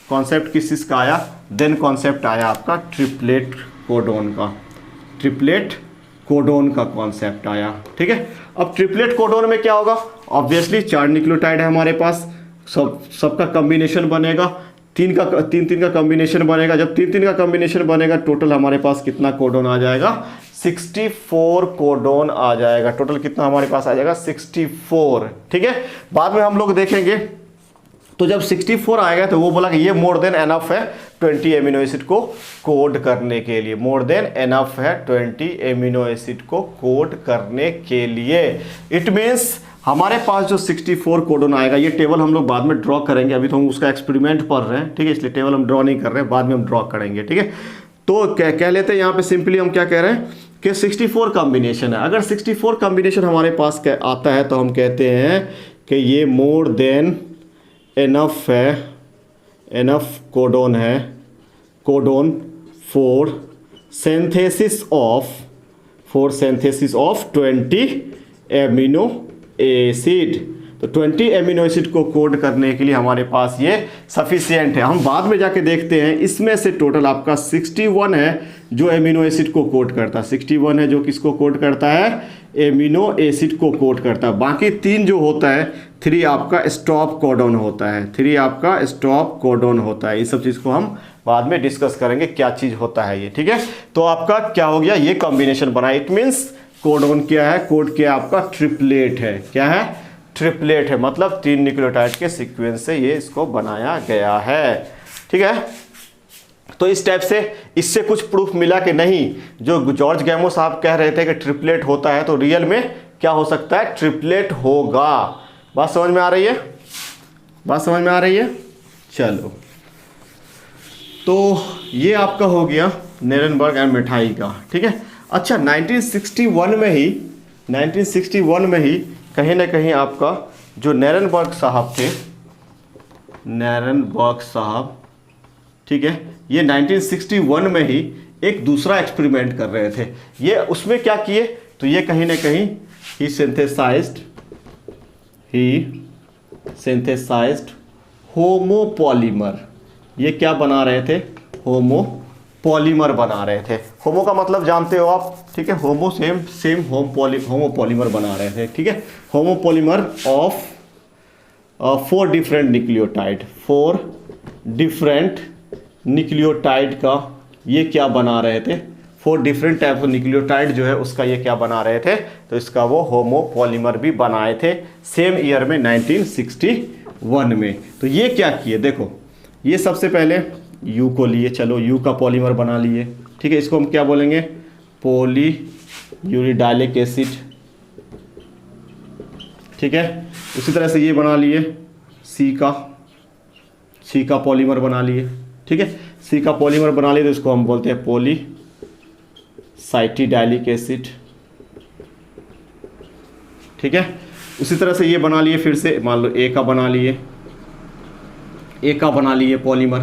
कॉन्सेप्ट किस चीज का आया, देन कॉन्सेप्ट आया आपका ट्रिपलेट कोडोन का, ट्रिपलेट कोडोन का कॉन्सेप्ट आया, ठीक है। अब ट्रिपलेट कोडोन में क्या होगा, ऑब्वियसली 4 न्यूक्लियोटाइड है हमारे पास, सबका कॉम्बिनेशन बनेगा, 3 का कॉम्बिनेशन बनेगा। जब 3 का कॉम्बिनेशन बनेगा, टोटल हमारे पास कितना कोडोन आ जाएगा, 64 कोडोन आ जाएगा। टोटल कितना हमारे पास आ जाएगा, 64, ठीक है। बाद में हम लोग देखेंगे, तो जब 64 आएगा तो वो बोला कि ये मोर देन एनफ है 20 एमिनो एसिड को कोड करने के लिए, मोर देन एनफ है 20 एमिनो एसिड को कोड करने के लिए। इट मीन्स हमारे पास जो 64 कोडोन आएगा, ये टेबल हम लोग बाद में ड्रॉ करेंगे, अभी तो हम उसका एक्सपेरिमेंट पढ़ रहे हैं, ठीक है, इसलिए टेबल हम ड्रॉ नहीं कर रहे हैं, बाद में हम ड्रॉ करेंगे, ठीक है। तो कह लेते हैं यहाँ पे सिंपली हम क्या कह रहे हैं कि 64 कॉम्बिनेशन है। अगर 64 कॉम्बिनेशन हमारे पास आता है तो हम कहते हैं कि ये मोर देन एनफ है, एनफ कोडोन है, codon for synthesis of 20 amino acid. तो 20 एमिनो एसिड को कोड करने के लिए हमारे पास ये सफिशिएंट है। हम बाद में जाके देखते हैं, इसमें से टोटल आपका 61 है जो एमिनो एसिड को कोड करता है। 61 है जो किसको कोड करता है, एमिनो एसिड को कोड करता है। बाकी 3 जो होता है, 3 आपका स्टॉप कोडोन होता है, 3 आपका स्टॉप कोडोन होता है। इस सब चीज़ को हम बाद में डिस्कस करेंगे क्या चीज़ होता है ये, ठीक है। तो आपका क्या हो गया, ये कॉम्बिनेशन बना। इट मीन्स कोडोन क्या है, कोड क्या आपका ट्रिपलेट है। क्या है, ट्रिपलेट है, मतलब 3 न्यूक्लियोटाइड के सीक्वेंस से ये इसको बनाया गया है, ठीक है। तो इस टाइप से इससे कुछ प्रूफ मिला कि नहीं, जो जॉर्ज गैमो साहब कह रहे थे कि ट्रिपलेट होता है, तो रियल में क्या हो सकता है, ट्रिपलेट होगा। बात समझ में आ रही है, बात समझ में आ रही है। चलो, तो ये आपका हो गया नेरेनबर्ग एंड मिठाई का, ठीक है। अच्छा, 1961 में ही कहीं ना कहीं आपका जो नेरेनबर्ग साहब थे, नेरेनबर्ग साहब, ठीक है, ये 1961 में ही एक दूसरा एक्सपेरिमेंट कर रहे थे। ये उसमें क्या किए, तो ये कहीं ना कहीं ही सिंथेसाइज्ड होमोपॉलीमर। ये क्या बना रहे थे, होमोपॉलीमर बना रहे थे। होमो का मतलब जानते हो आप, ठीक है, होमो सेम होमोपॉलीमर बना रहे थे, ठीक है। Homopolymer of 4 different nucleotide, 4 different nucleotide का ये क्या बना रहे थे, 4 डिफरेंट टाइप ऑफ न्यूक्लियोटाइड जो है उसका ये क्या बना रहे थे, तो इसका वो होमोपॉलीमर भी बनाए थे सेम ईयर में 1961 में। तो ये क्या किए, देखो, ये सबसे पहले यू को लिए, चलो यू का पॉलीमर बना लिए, ठीक है। इसको हम क्या बोलेंगे, पॉली यूरिडाइलिक एसिड, ठीक है। उसी तरह से ये बना लिए सी का पॉलीमर बना लिए, ठीक है। सी का पॉलीमर बना लिए तो इसको हम बोलते हैं पॉली साइटिडाइलिक एसिड, ठीक है। उसी तरह से ये बना लिए, फिर से मान लो ए का बना लिए पॉलीमर।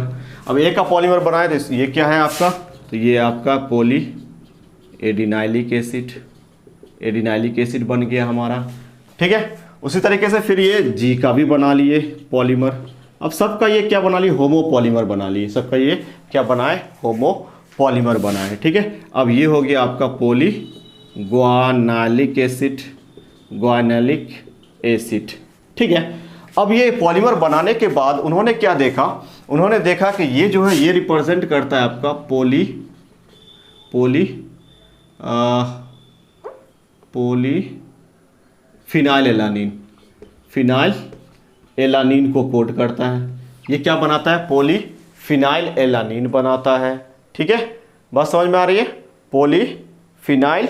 अब ए का पॉलीमर बनाए तो ये क्या है आपका, तो ये आपका पॉली एडिनाइलिक एसिड बन गया हमारा, ठीक है। उसी तरीके से फिर ये जी का भी बना लिए पॉलीमर। अब सबका ये क्या बना लिए, होमोपॉलीमर बना लिए, सबका ये क्या बनाए, होमोपॉलीमर बनाए, ठीक है। अब ये हो गया आपका पॉली ग्वानालिक एसिड, ठीक है। अब ये पॉलीमर बनाने के बाद उन्होंने क्या देखा, उन्होंने देखा कि ये जो है ये रिप्रेजेंट करता है आपका फिनाइल एलानीन को कोड करता है। ये क्या बनाता है, पॉलीफिनाइल एलानीन बनाता है, ठीक है। बात समझ में आ रही है, पॉलीफिनाइल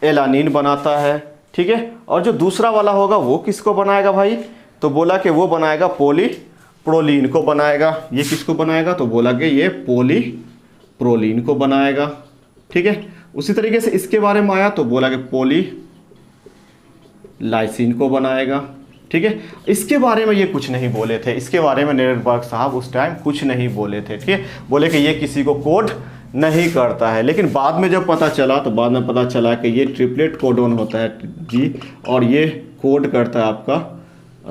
एलानीन बनाता है, ठीक है। और जो दूसरा वाला होगा वो किसको बनाएगा भाई, तो बोला कि वो बनाएगा पॉलीप्रोलीन को बनाएगा। ये किसको बनाएगा, तो बोला कि ये पॉलीप्रोलीन को बनाएगा, ठीक है। उसी तरीके से इसके बारे में आया तो बोला कि पॉलीलाइसिन को बनाएगा, ठीक है। इसके बारे में ये कुछ नहीं बोले थे, इसके बारे में नेरेनबर्ग साहब उस टाइम कुछ नहीं बोले थे, ठीक है। बोले कि ये किसी को कोड नहीं करता है। लेकिन बाद में जब पता चला तो बाद में पता चला कि ये ट्रिपलेट कोडोन होता है जी, और ये कोड करता है आपका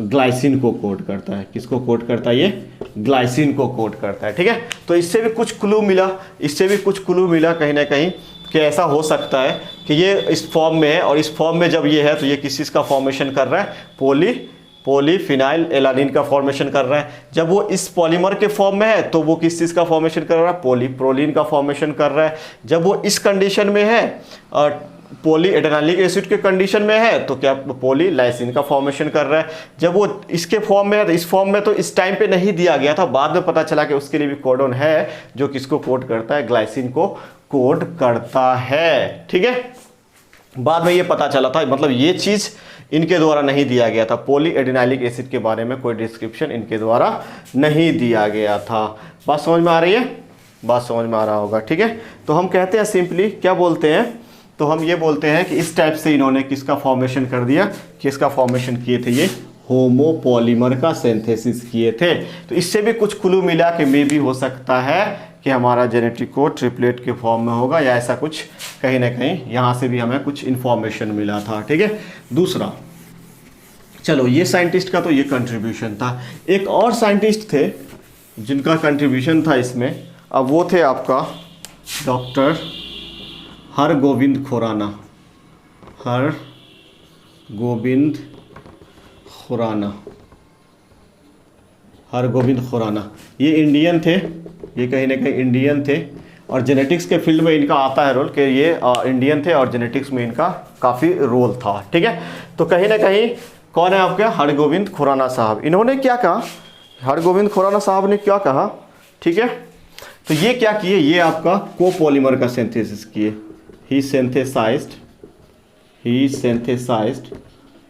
ग्लाइसिन को कोड करता है। किसको कोड करता है, ये ग्लाइसिन को कोड करता है, ठीक है। तो इससे भी कुछ क्लू मिला, कहीं ना कहीं कि ऐसा हो सकता है कि ये इस फॉर्म में है, और इस फॉर्म में जब ये है तो ये किस चीज़ का फॉर्मेशन कर रहा है, पॉलीफिनाइल एलानीन का फॉर्मेशन कर रहा है। जब वो इस पॉलीमर के फॉर्म में है तो वो किस चीज़ का फॉर्मेशन कर रहा है, पॉलीप्रोलीन का फॉर्मेशन कर रहा है। जब वो इस कंडीशन में है, पॉली एडेनाइलिक एसिड के कंडीशन में है, तो क्या पॉलीलाइसिन का फॉर्मेशन कर रहा है। जब वो इसके फॉर्म में है तो इस फॉर्म में तो इस टाइम पे नहीं दिया गया था, बाद में पता चला कि उसके लिए भी कोडोन है जो किसको कोड करता है, ग्लाइसिन को कोड करता है, ठीक है। बाद में ये पता चला था, मतलब ये चीज़ इनके द्वारा नहीं दिया गया था, पॉली एडिनाइलिक एसिड के बारे में कोई डिस्क्रिप्शन इनके द्वारा नहीं दिया गया था। बात समझ में आ रही है, बात समझ में आ रहा होगा, ठीक है। तो हम कहते हैं सिंपली क्या बोलते हैं, तो हम ये बोलते हैं कि इस टाइप से इन्होंने किसका फॉर्मेशन कर दिया, किसका फॉर्मेशन किए थे, ये होमोपॉलीमर का सिंथेसिस किए थे। तो इससे भी कुछ क्लू मिला कि मे भी हो सकता है कि हमारा जेनेटिक कोड ट्रिपलेट के फॉर्म में होगा, या ऐसा कुछ कहीं ना कहीं यहाँ से भी हमें कुछ इन्फॉर्मेशन मिला था। ठीक है, दूसरा, चलो ये साइंटिस्ट का तो ये कंट्रीब्यूशन था। एक और साइंटिस्ट थे जिनका कंट्रीब्यूशन था इसमें, अब वो थे आपका डॉक्टर हरगोविंद खुराना। हरगोविंद खुराना ये इंडियन थे, ये कहीं ना कहीं इंडियन थे, और जेनेटिक्स के फील्ड में इनका आता है रोल कि ये इंडियन थे और जेनेटिक्स में इनका काफ़ी रोल था। ठीक है, तो कहीं ना कहीं कौन है आपके हरगोविंद खुराना साहब। इन्होंने क्या कहा, हरगोविंद खुराना साहब ने क्या कहा, ठीक है, तो ये क्या किए, ये आपका कोपॉलीमर का सिंथेसिस किए। ही सिंथेसाइज्ड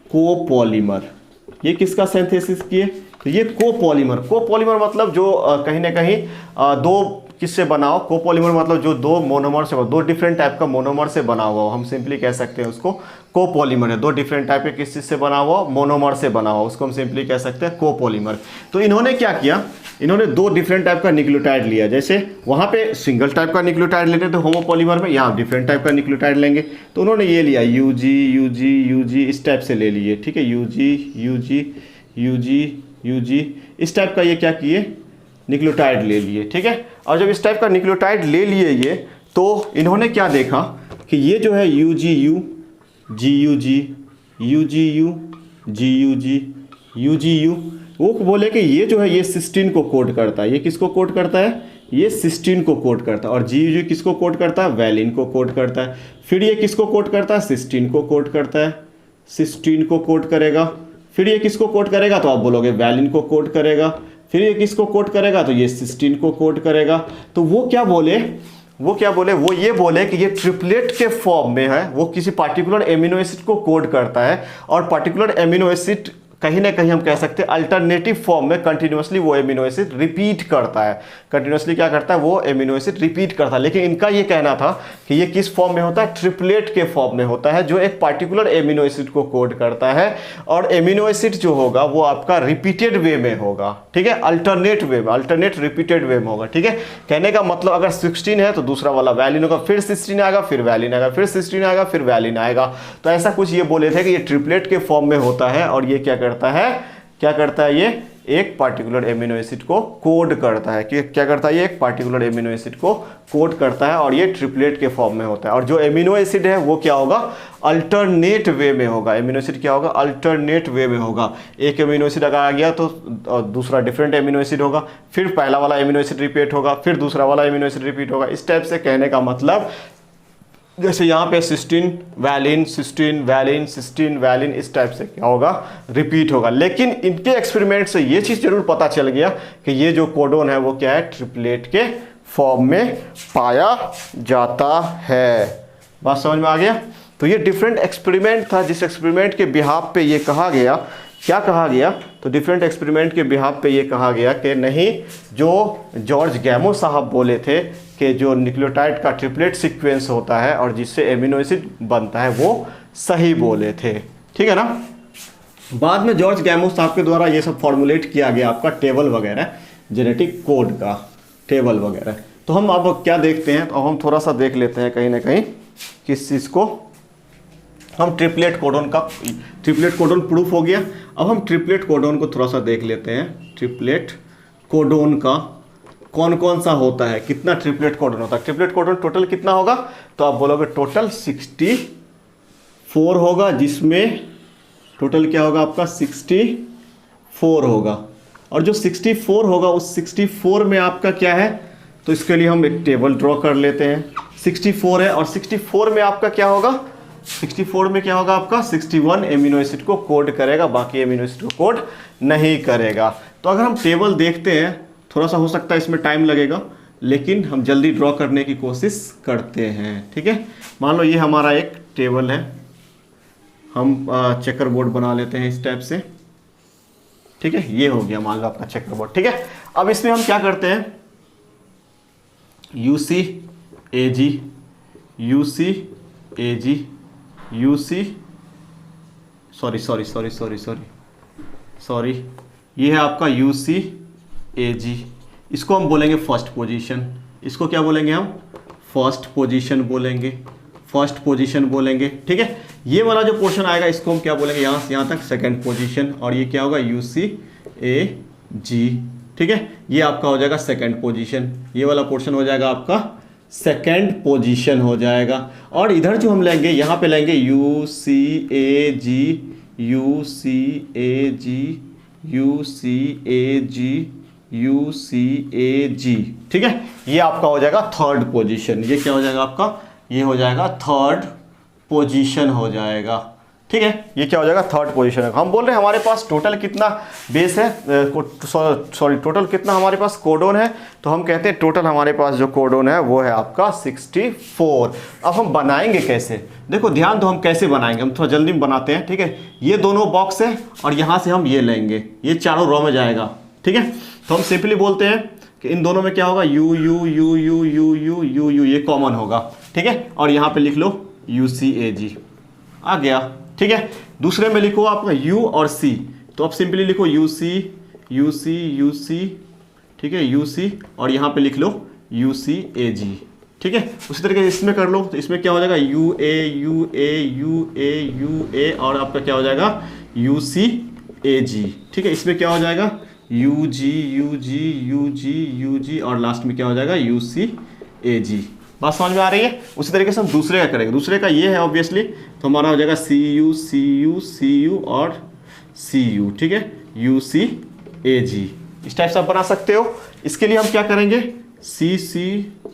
कोपॉलीमर। ये किसका सिंथेसिस किए, तो ये कोपॉलीमर मतलब जो कहीं ना कहीं दो किससे बना हो, कोपॉलीमर मतलब जो दो मोनोमर से, दो डिफरेंट टाइप का मोनोमर से बना हुआ हो, हम सिंपली कह सकते हैं उसको कोपॉलीमर है। दो डिफरेंट टाइप के किस चीज़ से बना हुआ, मोनोमर से बना हुआ, उसको हम सिंपली कह सकते हैं कोपॉलीमर। तो इन्होंने क्या किया, इन्होंने दो डिफरेंट टाइप का न्यूक्लियोटाइड लिया। जैसे वहाँ पे सिंगल टाइप का न्यूक्लियोटाइड लेते थे होमोपॉलीमर में, यहाँ डिफरेंट टाइप का न्यूक्लियोटाइड लेंगे। तो उन्होंने ये लिया यूजी इस टाइप से ले लिए। ठीक है, यूजी इस टाइप का ये क्या किए, न्यूक्लियोटाइड ले लिए। ठीक है, और जब इस टाइप का न्यूक्लियोटाइड ले लिए ये, तो इन्होंने क्या देखा कि ये जो है यूजीयू, वो बोले कि ये जो है ये सिस्टीन को कोड करता है। ये किसको कोड करता है, ये सिस्टीन को कोड करता है। और जीयूजी किसको कोड करता है, वैलिन को कोड करता है। फिर ये किसको कोड करता है, सिस्टीन को कोड करता है, सिस्टीन को कोड करेगा। फिर ये किसको कोड करेगा, तो आप बोलोगे वैलिन को कोड करेगा। फिर ये किसको कोड करेगा, तो ये सिस्टीन को कोड करेगा। तो वो ये बोले कि ये ट्रिपलेट के फॉर्म में है, वो किसी पार्टिकुलर एमिनो एसिड को कोड करता है, और पार्टिकुलर एमिनो एसिड कहीं ना कहीं हम कह सकते हैं अल्टरनेटिव फॉर्म में कंटिन्यूसली वो एमिनो एसिड रिपीट करता है। कंटिन्यूसली क्या करता है, वो एमिनो एसिड रिपीट करता है। लेकिन इनका ये कहना था कि ये किस फॉर्म में होता है, ट्रिपलेट के फॉर्म में होता है, जो एक पार्टिकुलर एमिनो एसिड को कोड करता है। और एमिनो एसिड जो होगा वो आपका रिपीटेड वे में होगा। ठीक है, अल्टरनेट रिपीटेड वे में होगा। ठीक है, कहने का मतलब अगर 16 है तो दूसरा वाला वैलिन होगा, फिर 16 आएगा, फिर वैलिन आएगा, फिर 16 आएगा, फिर वैलिन आएगा। तो ऐसा कुछ ये बोले थे कि ये ट्रिपलेट के फॉर्म में होता है, और ये क्या करता है, ये एक पार्टिकुलर एमिनो एसिड को कोड करता है। कि क्या करता है, ये एक पार्टिकुलर एमिनो एसिड को कोड करता है, और ये ट्रिपलेट के फॉर्म में होता है। और जो एमिनो एसिड है वो क्या होगा, अल्टरनेट वे में होगा। एमिनो एसिड क्या होगा, अल्टरनेट वे में होगा। एक एमिनो एसिड अगर आ गया तो दूसरा डिफरेंट एमिनो एसिड होगा, फिर पहला वाला एमिनो एसिड रिपीट होगा, फिर दूसरा वाला एमिनो एसिड रिपीट होगा। इस टाइप से कहने का मतलब, जैसे यहाँ पे सिस्टीन वैलिन, इस टाइप से क्या होगा, रिपीट होगा। लेकिन इनके एक्सपेरिमेंट से ये चीज़ जरूर पता चल गया कि ये जो कोडोन है वो क्या है, ट्रिपलेट के फॉर्म में पाया जाता है। बात समझ में आ गया। तो ये डिफरेंट एक्सपेरिमेंट था, जिस एक्सपेरिमेंट के बिहाफ पे ये कहा गया, क्या कहा गया, तो डिफरेंट एक्सपेरिमेंट के बिहाफ पे ये कहा गया कि नहीं, जो जॉर्ज गैमो साहब बोले थे कि जो न्यूक्लियोटाइड का ट्रिपलेट सीक्वेंस होता है और जिससे एमिनो एसिड बनता है, वो सही बोले थे। ठीक है ना। बाद में जॉर्ज गैमो साहब के द्वारा ये सब फॉर्मुलेट किया गया, आपका टेबल वगैरह, जेनेटिक कोड का टेबल वगैरह। तो हम अब क्या देखते हैं, तो हम थोड़ा सा देख लेते हैं कहीं ना कहीं किस चीज़ को। हम ट्रिपलेट कोडोन प्रूफ हो गया। अब हम ट्रिपलेट कोडोन को थोड़ा सा देख लेते हैं। ट्रिपलेट कोडोन का कौन कौन सा होता है, कितना ट्रिपलेट कोडोन होता है। ट्रिपलेट कोडोन टोटल कितना होगा, तो आप बोलोगे टोटल 64 होगा, जिसमें टोटल क्या होगा आपका 64 होगा। और जो 64 होगा उस 64 में आपका क्या है, तो इसके लिए हम एक टेबल ड्रॉ कर लेते हैं। 64 है और 64 में आपका क्या होगा, 64 में क्या होगा आपका 61 एमिनो एसिड को कोड करेगा, बाकी एमिनो एसिड को कोड नहीं करेगा। तो अगर हम टेबल देखते हैं, थोड़ा सा हो सकता है इसमें टाइम लगेगा, लेकिन हम जल्दी ड्रॉ करने की कोशिश करते हैं। ठीक है, मान लो ये हमारा एक टेबल है, हम चेकर बोर्ड बना लेते हैं इस टाइप से। ठीक है, ये हो गया मान लो आपका चेकर बोर्ड। ठीक है, अब इसमें हम क्या करते हैं, सॉरी, ये है आपका UC AG, इसको हम बोलेंगे फर्स्ट पोजीशन। इसको क्या बोलेंगे हम? फर्स्ट पोजीशन बोलेंगे, फर्स्ट पोजीशन बोलेंगे, ठीक है। ये वाला जो पोर्शन आएगा इसको हम क्या बोलेंगे? यहाँ से यहाँ तक सेकंड पोजीशन, और ये क्या होगा? UC AG, ठीक है। ये आपका हो जाएगा सेकंड पोजीशन, ये वाला पोर्शन हो जाएगा आपका सेकंड पोजीशन हो जाएगा। और इधर जो हम लेंगे, यहाँ पे लेंगे UC AG, UC AG, UC AG, UC AG, ठीक है। ये आपका हो जाएगा थर्ड पोजीशन। ये क्या हो जाएगा आपका? ये हो जाएगा थर्ड पोजीशन हो जाएगा, ठीक है। ये क्या हो जाएगा? थर्ड पोजीशन है। हम बोल रहे हैं हमारे पास टोटल कितना बेस है, सॉरी टोटल कितना हमारे पास कोडोन है, तो हम कहते हैं टोटल हमारे पास जो कोडोन है वो है आपका 64। अब हम बनाएंगे कैसे? देखो ध्यान दो, हम कैसे बनाएंगे, हम थोड़ा जल्दी में बनाते हैं, ठीक है। ये दोनों बॉक्स है और यहाँ से हम ये लेंगे, ये चारों रो में जाएगा, ठीक है। तो हम सिंपली बोलते हैं कि इन दोनों में क्या होगा? You you you you you you you you, ये कॉमन होगा, ठीक है। और यहाँ पे लिख लो UC AG, आ गया, ठीक है। दूसरे में लिखो आपका U और C, तो अब सिंपली लिखो UC UC UC, ठीक है, UC, और यहाँ पे लिख लो UC AG, ठीक है। उसी तरीके से इसमें कर लो, तो इसमें क्या हो जाएगा? UA UA UA UA, और आपका क्या हो जाएगा? UC AG, ठीक है। इसमें क्या हो जाएगा? UG UG UG UG, और लास्ट में क्या हो जाएगा? UC AG। बात समझ में आ रही है? उसी तरीके से हम दूसरे का करेंगे। दूसरे का ये है ऑब्वियसली, तो हमारा हो जाएगा CU CU CU और CU, ठीक है, UC AG। इस टाइप से आप बना सकते हो। इसके लिए हम क्या करेंगे? CC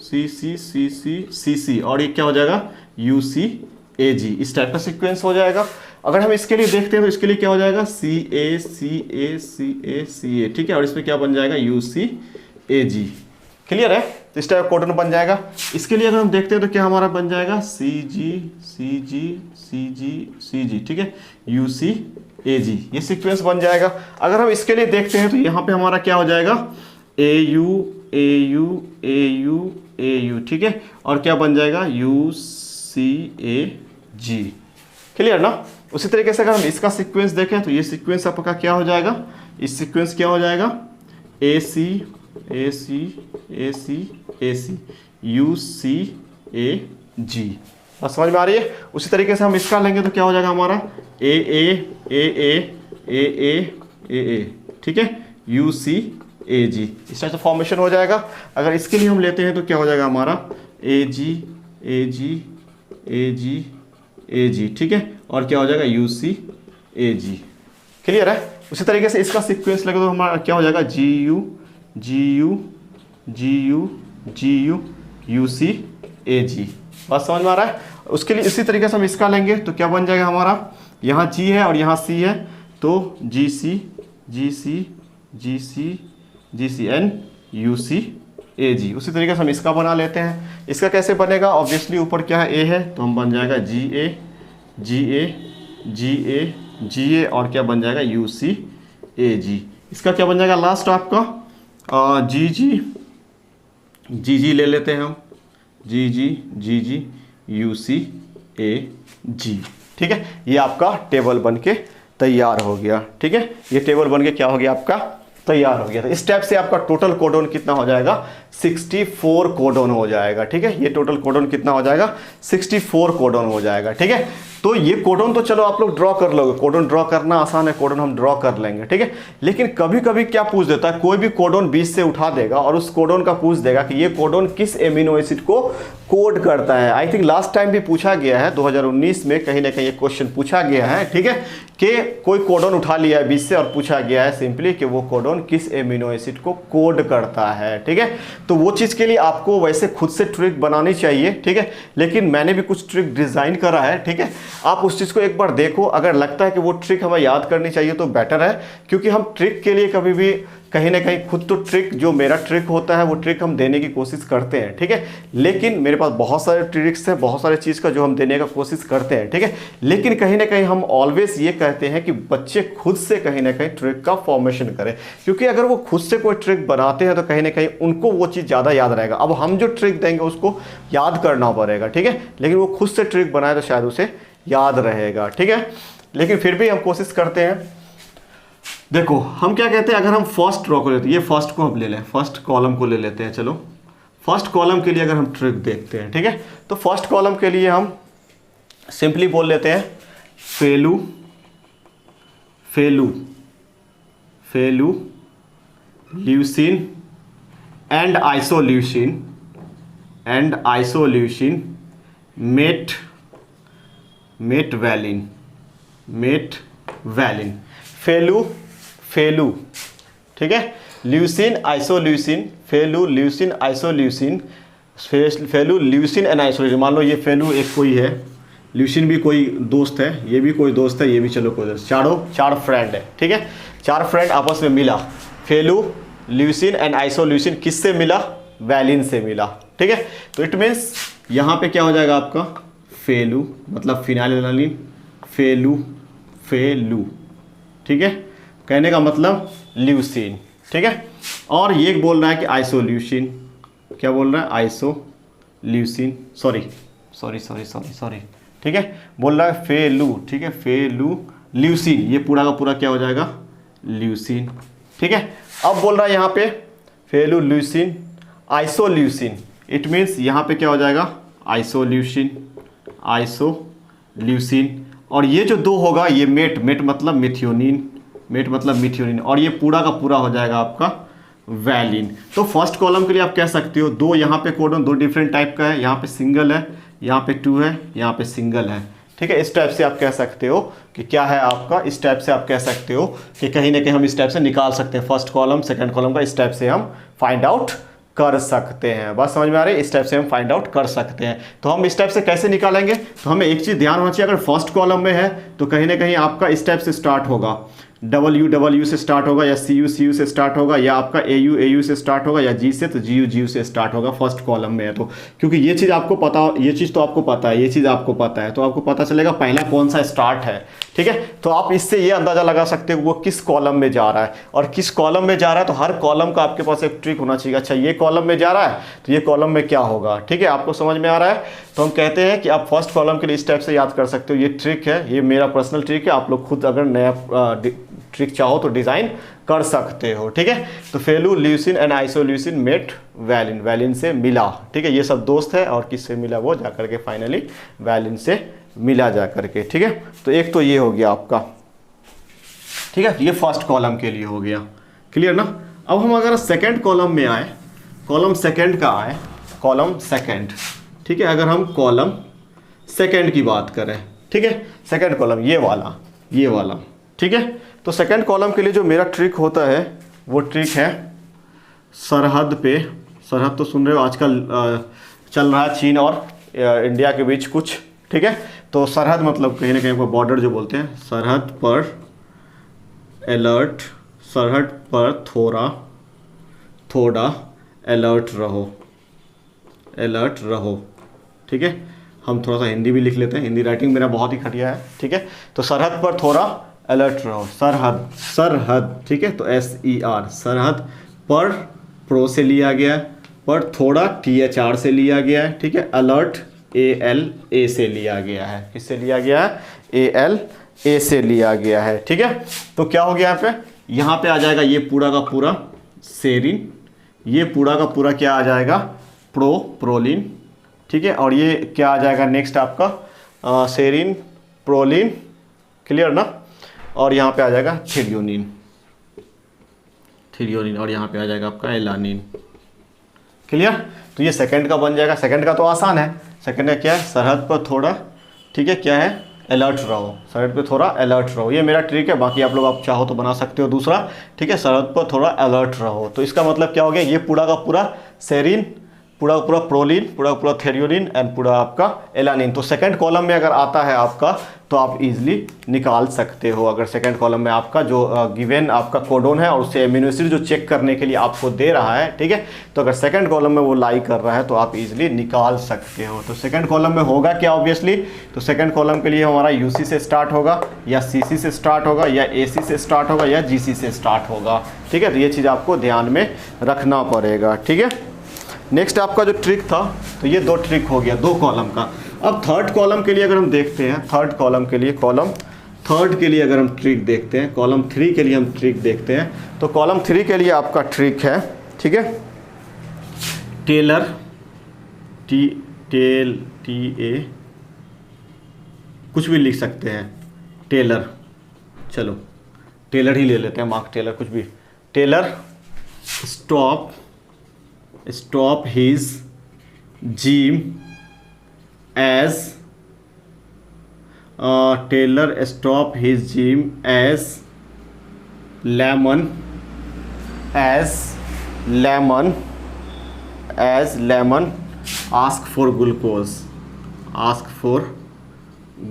CC CC CC, और ये क्या हो जाएगा? UC AG। इस टाइप का सीक्वेंस हो जाएगा। अगर हम इसके लिए देखते हैं तो इसके लिए क्या हो जाएगा? CA CA CA CA, ठीक है, और इसमें क्या बन जाएगा? UC AG। क्लियर है? तो इस टाइप का कोडन बन जाएगा। इसके लिए अगर हम देखते हैं तो क्या हमारा बन जाएगा? CG CG CG CG, ठीक है, UC AG। ये सीक्वेंस बन जाएगा। अगर हम इसके लिए देखते हैं तो यहाँ पे हमारा क्या हो जाएगा? AU AU AU AU, ठीक है, और क्या बन जाएगा? UC AG। क्लियर ना? उसी तरीके से अगर हम इसका सीक्वेंस देखें तो ये सीक्वेंस आपका क्या हो जाएगा? इस सीक्वेंस क्या हो जाएगा? AC AC AC AC UC AG। बस समझ में आ रही है? उसी तरीके से हम इसका लेंगे तो क्या हो जाएगा हमारा? AA AA AA AA, ठीक है, UC AG। इस तरह से फॉर्मेशन हो जाएगा। अगर इसके लिए हम लेते हैं तो क्या हो जाएगा हमारा? AG AG AG AG, ठीक है, और क्या हो जाएगा? UC AG। क्लियर है? उसी तरीके से इसका सीक्वेंस लगे तो हमारा क्या हो जाएगा? GU GU GU GU UC AG। बात समझ में आ रहा है? उसके लिए इसी तरीके से हम इसका लेंगे तो क्या बन जाएगा हमारा? यहाँ G है और यहाँ C है, तो GC GC GC GCN UC AG। उसी तरीके से हम इसका बना लेते हैं। इसका कैसे बनेगा? ऑब्वियसली ऊपर क्या है? A है, तो हम बन जाएगा GA GA GA GA, और क्या बन जाएगा? UC AG। इसका क्या बन जाएगा लास्ट आपका? GG GG ले लेते हैं हम, GG GG UC AG, ठीक है। ये आपका टेबल बन के तैयार हो गया, ठीक है। ये टेबल बन के क्या हो गया? आपका तैयार हो गया। तो इस टाइप से आपका टोटल कोडोन कितना हो जाएगा? 64 कोडोन हो जाएगा, ठीक है। ये टोटल कोडोन कितना हो जाएगा? 64 कोडोन हो जाएगा, ठीक है। तो ये कोडोन तो चलो आप लोग ड्रॉ कर लोगे, कोडोन ड्रॉ करना आसान है, कोडोन हम ड्रॉ कर लेंगे, ठीक है। लेकिन कभी कभी क्या पूछ देता है, कोई भी कोडोन बीच से उठा देगा और उस कोडोन का पूछ देगा कि ये कोडोन किस एमिनो एसिड को कोड करता है। आई थिंक लास्ट टाइम भी पूछा गया है, 2019 में कहीं ना कहीं ये क्वेश्चन पूछा गया है, ठीक है, कि कोई कोडोन उठा लिया है बीच से और पूछा गया है सिंपली कि वो कोडोन किस एमिनो एसिड को कोड करता है, ठीक है। तो वो चीज़ के लिए आपको वैसे खुद से ट्रिक बनानी चाहिए, ठीक है, लेकिन मैंने भी कुछ ट्रिक डिज़ाइन करा है, ठीक है। आप उस चीज़ को एक बार देखो, अगर लगता है कि वो ट्रिक हमें याद करनी चाहिए तो बेटर है, क्योंकि हम ट्रिक के लिए कभी भी कहीं ना कहीं खुद तो ट्रिक, जो मेरा ट्रिक होता है वो ट्रिक हम देने की कोशिश करते हैं, ठीक है। लेकिन मेरे पास बहुत सारे ट्रिक्स हैं, बहुत सारे चीज़ का जो हम देने का कोशिश करते हैं, ठीक है। लेकिन कहीं ना कहीं हम ऑलवेज ये कहते हैं कि बच्चे खुद से कहीं ना कहीं ट्रिक का फॉर्मेशन करें, क्योंकि अगर वो खुद से कोई ट्रिक बनाते हैं तो कहीं ना कहीं उनको वो चीज़ ज़्यादा याद रहेगा। अब हम जो ट्रिक देंगे उसको याद करना पड़ेगा, ठीक है, लेकिन वो खुद से ट्रिक बनाए तो शायद उसे याद रहेगा, ठीक है। लेकिन फिर भी हम कोशिश करते हैं देखो हम क्या कहते हैं, अगर हम फर्स्ट रो को लेते हैं, ये फर्स्ट को हम ले लें, फर्स्ट कॉलम को ले लेते हैं। चलो फर्स्ट कॉलम के लिए अगर हम ट्रिक देखते हैं, ठीक है, तो फर्स्ट कॉलम के लिए हम सिंपली बोल लेते हैं फेलू फेलू फेलू leucine and isoleucine met valine फेलू, ठीक है, ल्यूसीन आइसोल्यूसिन, फेलू ल्यूसीन आइसोल्यूसिन, फेलू ल्यूसीन एंड आइसोल्यूसिन। मान लो ये फेलू एक कोई है, ल्यूसीन भी कोई दोस्त है, ये भी कोई दोस्त है, ये भी चलो कोई दोस्त, चार फ्रेंड है, ठीक है, चार फ्रेंड आपस में मिला, फेलू ल्यूसीन एंड आइसोल्यूसिन किससे मिला, वैलिन से मिला, ठीक है। तो इट मीन्स यहाँ पे क्या हो जाएगा आपका फेलू मतलब फिनाइलएलानीन, फेलू, ठीक है, कहने का मतलब ल्यूसीन, ठीक है। और ये बोल रहा है कि आइसोल्यूसिन, क्या बोल रहा है, आइसोल्यूसिन, सॉरी, ठीक है, बोल रहा है फेलू, ठीक है, फेलू ल्यूसीन, ये पूरा का पूरा क्या हो जाएगा ल्यूसीन, ठीक है। अब बोल रहा है यहाँ पे fellow leucine isoleucine, it means यहाँ पे क्या हो जाएगा आइसोल्यूसिन, और ये जो दो होगा ये मेट मतलब मिथियोनिन, और ये पूरा का पूरा हो जाएगा आपका वैलिन। तो फर्स्ट कॉलम के लिए आप कह सकते हो दो यहाँ पे कोडन दो डिफरेंट टाइप का है, यहाँ पे सिंगल है, यहाँ पे 2 है, यहाँ पे सिंगल है, ठीक है। इस टाइप से आप कह सकते हो कि क्या है आपका, इस टाइप से आप कह सकते हो कि कहीं ना कहीं हम इस टाइप से निकाल सकते हैं फर्स्ट कॉलम सेकंड कॉलम का, इस टाइप से हम फाइंड आउट कर सकते हैं। बस समझ में आ रही है, इस टाइप से हम फाइंड आउट कर सकते हैं। तो हम इस टाइप से कैसे निकालेंगे, तो हमें एक चीज़ ध्यान होना चाहिए, अगर फर्स्ट कॉलम में है तो कहीं ना कहीं आपका इस टाइप से स्टार्ट होगा, WW से स्टार्ट होगा, या CU से स्टार्ट होगा, या आपका AU से स्टार्ट होगा, या G से तो GU से स्टार्ट होगा फर्स्ट कॉलम में है तो, क्योंकि ये चीज़ आपको पता, ये चीज़ तो आपको पता है, ये चीज़ आपको पता है, तो आपको पता चलेगा पहला कौन सा स्टार्ट है, ठीक है। तो आप इससे ये अंदाज़ा लगा सकते हो वो किस कॉलम में जा रहा है, और किस कॉलम में जा रहा है, तो हर कॉलम का आपके पास एक ट्रिक होना चाहिए। अच्छा ये कॉलम में जा रहा है तो ये कॉलम में क्या होगा, ठीक है, आपको समझ में आ रहा है। तो हम कहते हैं कि आप फर्स्ट कॉलम के लिए इस टाइप से याद कर सकते हो, ये ट्रिक है, ये मेरा पर्सनल ट्रिक है, आप लोग खुद अगर नया ट्रिक चाहो तो डिज़ाइन कर सकते हो, ठीक है। तो फेलू leucine and isoleucine met valine से मिला, ठीक है, ये सब दोस्त है, और किससे मिला, वो जाकर के फाइनली वैलिन से मिला जाकर के, ठीक है। तो एक तो ये हो गया आपका, ठीक है, ये फर्स्ट कॉलम के लिए हो गया, क्लियर ना। अब हम अगर सेकंड कॉलम में आए, कॉलम सेकंड का आए, कॉलम सेकंड, ठीक है, अगर हम कॉलम सेकंड की बात करें, ठीक है, सेकंड कॉलम ये वाला, ठीक है। तो सेकंड कॉलम के लिए जो मेरा ट्रिक होता है वो ट्रिक है सरहद तो सुन रहे हो आजकल चल रहा है चीन और इंडिया के बीच कुछ, ठीक है। तो सरहद मतलब कहीं ना कहीं को बॉर्डर जो बोलते हैं, सरहद पर अलर्ट, सरहद पर थोड़ा अलर्ट रहो, ठीक है। हम थोड़ा सा हिंदी भी लिख लेते हैं, हिंदी राइटिंग मेरा बहुत ही घटिया है, ठीक है। तो सरहद पर थोड़ा अलर्ट रहो, सरहद, ठीक है। तो SER सरहद पर प्रो से लिया गया है, पर थोड़ा THR से लिया गया है, ठीक है। अलर्ट ALA से लिया गया है, किससे लिया गया है, ALA से लिया गया है, ठीक है। तो क्या हो गया यहाँ पे आ जाएगा ये पूरा का पूरा सेरिन, ये पूरा का पूरा क्या आ जाएगा प्रोलिन, ठीक है। और ये क्या आ जाएगा नेक्स्ट आपका सेरिन, प्रोलिन, क्लियर ना। और यहाँ पे आ जाएगा थ्रियोनिन, और यहाँ पे आ जाएगा आपका एलानिन, क्लियर। तो ये सेकंड का बन जाएगा, सेकंड का तो आसान है, सेकंड का क्या है, सरहद पर थोड़ा, ठीक है, क्या है, अलर्ट रहो, सरहद पर थोड़ा अलर्ट रहो, ये मेरा ट्रिक है। बाकी आप लोग आप चाहो तो बना सकते हो दूसरा, ठीक है, सरहद पर थोड़ा अलर्ट रहो। तो इसका मतलब क्या हो गया, ये पूरा का पूरा सेरिन, पूरा पूरा प्रोलिन, पूरा पूरा थ्रियोनिन एंड पूरा आपका एलानिन। तो सेकंड कॉलम में अगर आता है आपका तो आप इजीली निकाल सकते हो। अगर सेकंड कॉलम में आपका जो गिवन आपका कोडोन है और उससे एमिनो एसिड जो चेक करने के लिए आपको दे रहा है, ठीक है, तो अगर सेकंड कॉलम में वो लाई कर रहा है तो आप इजीली निकाल सकते हो। तो सेकंड कॉलम में होगा क्या, ऑब्वियसली तो सेकंड कॉलम के लिए हमारा UC से स्टार्ट होगा, या CC से स्टार्ट होगा, या AC से स्टार्ट होगा, या GC से स्टार्ट होगा, ठीक है। तो ये चीज़ आपको ध्यान में रखना पड़ेगा, ठीक है। नेक्स्ट आपका जो ट्रिक था, तो ये दो ट्रिक हो गया दो कॉलम का। अब थर्ड कॉलम के लिए अगर हम देखते हैं, थर्ड कॉलम के लिए, कॉलम थर्ड के लिए अगर हम ट्रिक देखते हैं, कॉलम 3 के लिए हम ट्रिक देखते हैं, तो कॉलम 3 के लिए आपका ट्रिक है, ठीक है, टेलर, TA कुछ भी लिख सकते हैं, टेलर, चलो टेलर ही ले लेते हैं, मार्क टेलर, कुछ भी, Taylor stop his gym age, Taylor stop his gym age lemon ask for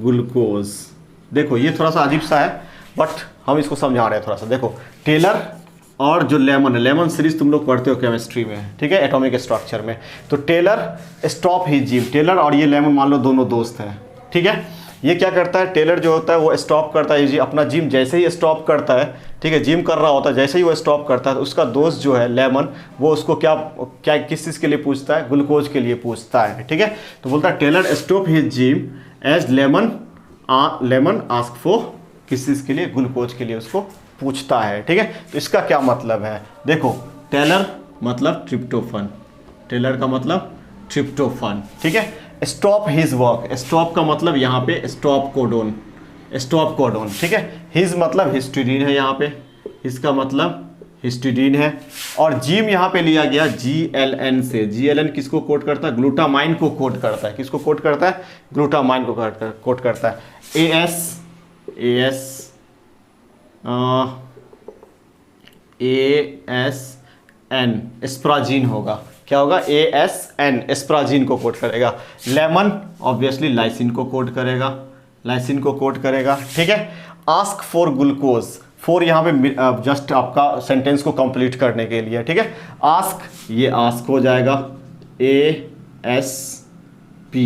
glucose. देखो ये थोड़ा सा अजीब सा है, बट हम इसको समझा रहे हैं थोड़ा सा। देखो टेलर और जो लेमन है, लेमन सीरीज तुम लोग पढ़ते हो केमिस्ट्री में, ठीक है, एटॉमिक स्ट्रक्चर में। तो टेलर स्टॉप ही जिम, टेलर और ये लेमन मान लो दोनों दोस्त हैं, ठीक है। ये क्या करता है, टेलर जो होता है वो स्टॉप करता है जी अपना जिम, जैसे ही स्टॉप करता है, ठीक है, जिम कर रहा होता है, जैसे ही वो स्टॉप करता है तो उसका दोस्त जो है लेमन, वो उसको क्या किस चीज़ के लिए पूछता है, ग्लूकोज के लिए पूछता है, ठीक है। तो बोलता है Taylor stop his gym age lemon ask for, किस चीज़ के लिए, ग्लूकोज के लिए उसको पूछता है, ठीक है। तो इसका क्या मतलब है, देखो टेलर मतलब ट्रिप्टोफन, टेलर का मतलब ट्रिप्टोफन, ठीक है। स्टॉप हिज वर्क, स्टॉप का मतलब यहाँ पे स्टॉप कोडोन, ठीक है। हिज मतलब हिस्टीडीन है, यहाँ पे हिज का मतलब हिस्टीडीन है, और जिम यहाँ पे लिया गया GLN से। GLN किसको कोड करता है, ग्लूटामाइन को कोड करता है, किसको कोड करता है, ग्लूटामाइन को कोड करता है। ASN एस्प्राजीन होगा, क्या होगा, ASN एस्प्राजीन को कोड करेगा। लेमन ऑब्वियसली लाइसिन को कोड करेगा, ठीक है। आस्क फॉर ग्लूकोज, फॉर यहाँ पे जस्ट आपका सेंटेंस को कंप्लीट करने के लिए, ठीक है। आस्क, ये आस्क हो जाएगा, ASP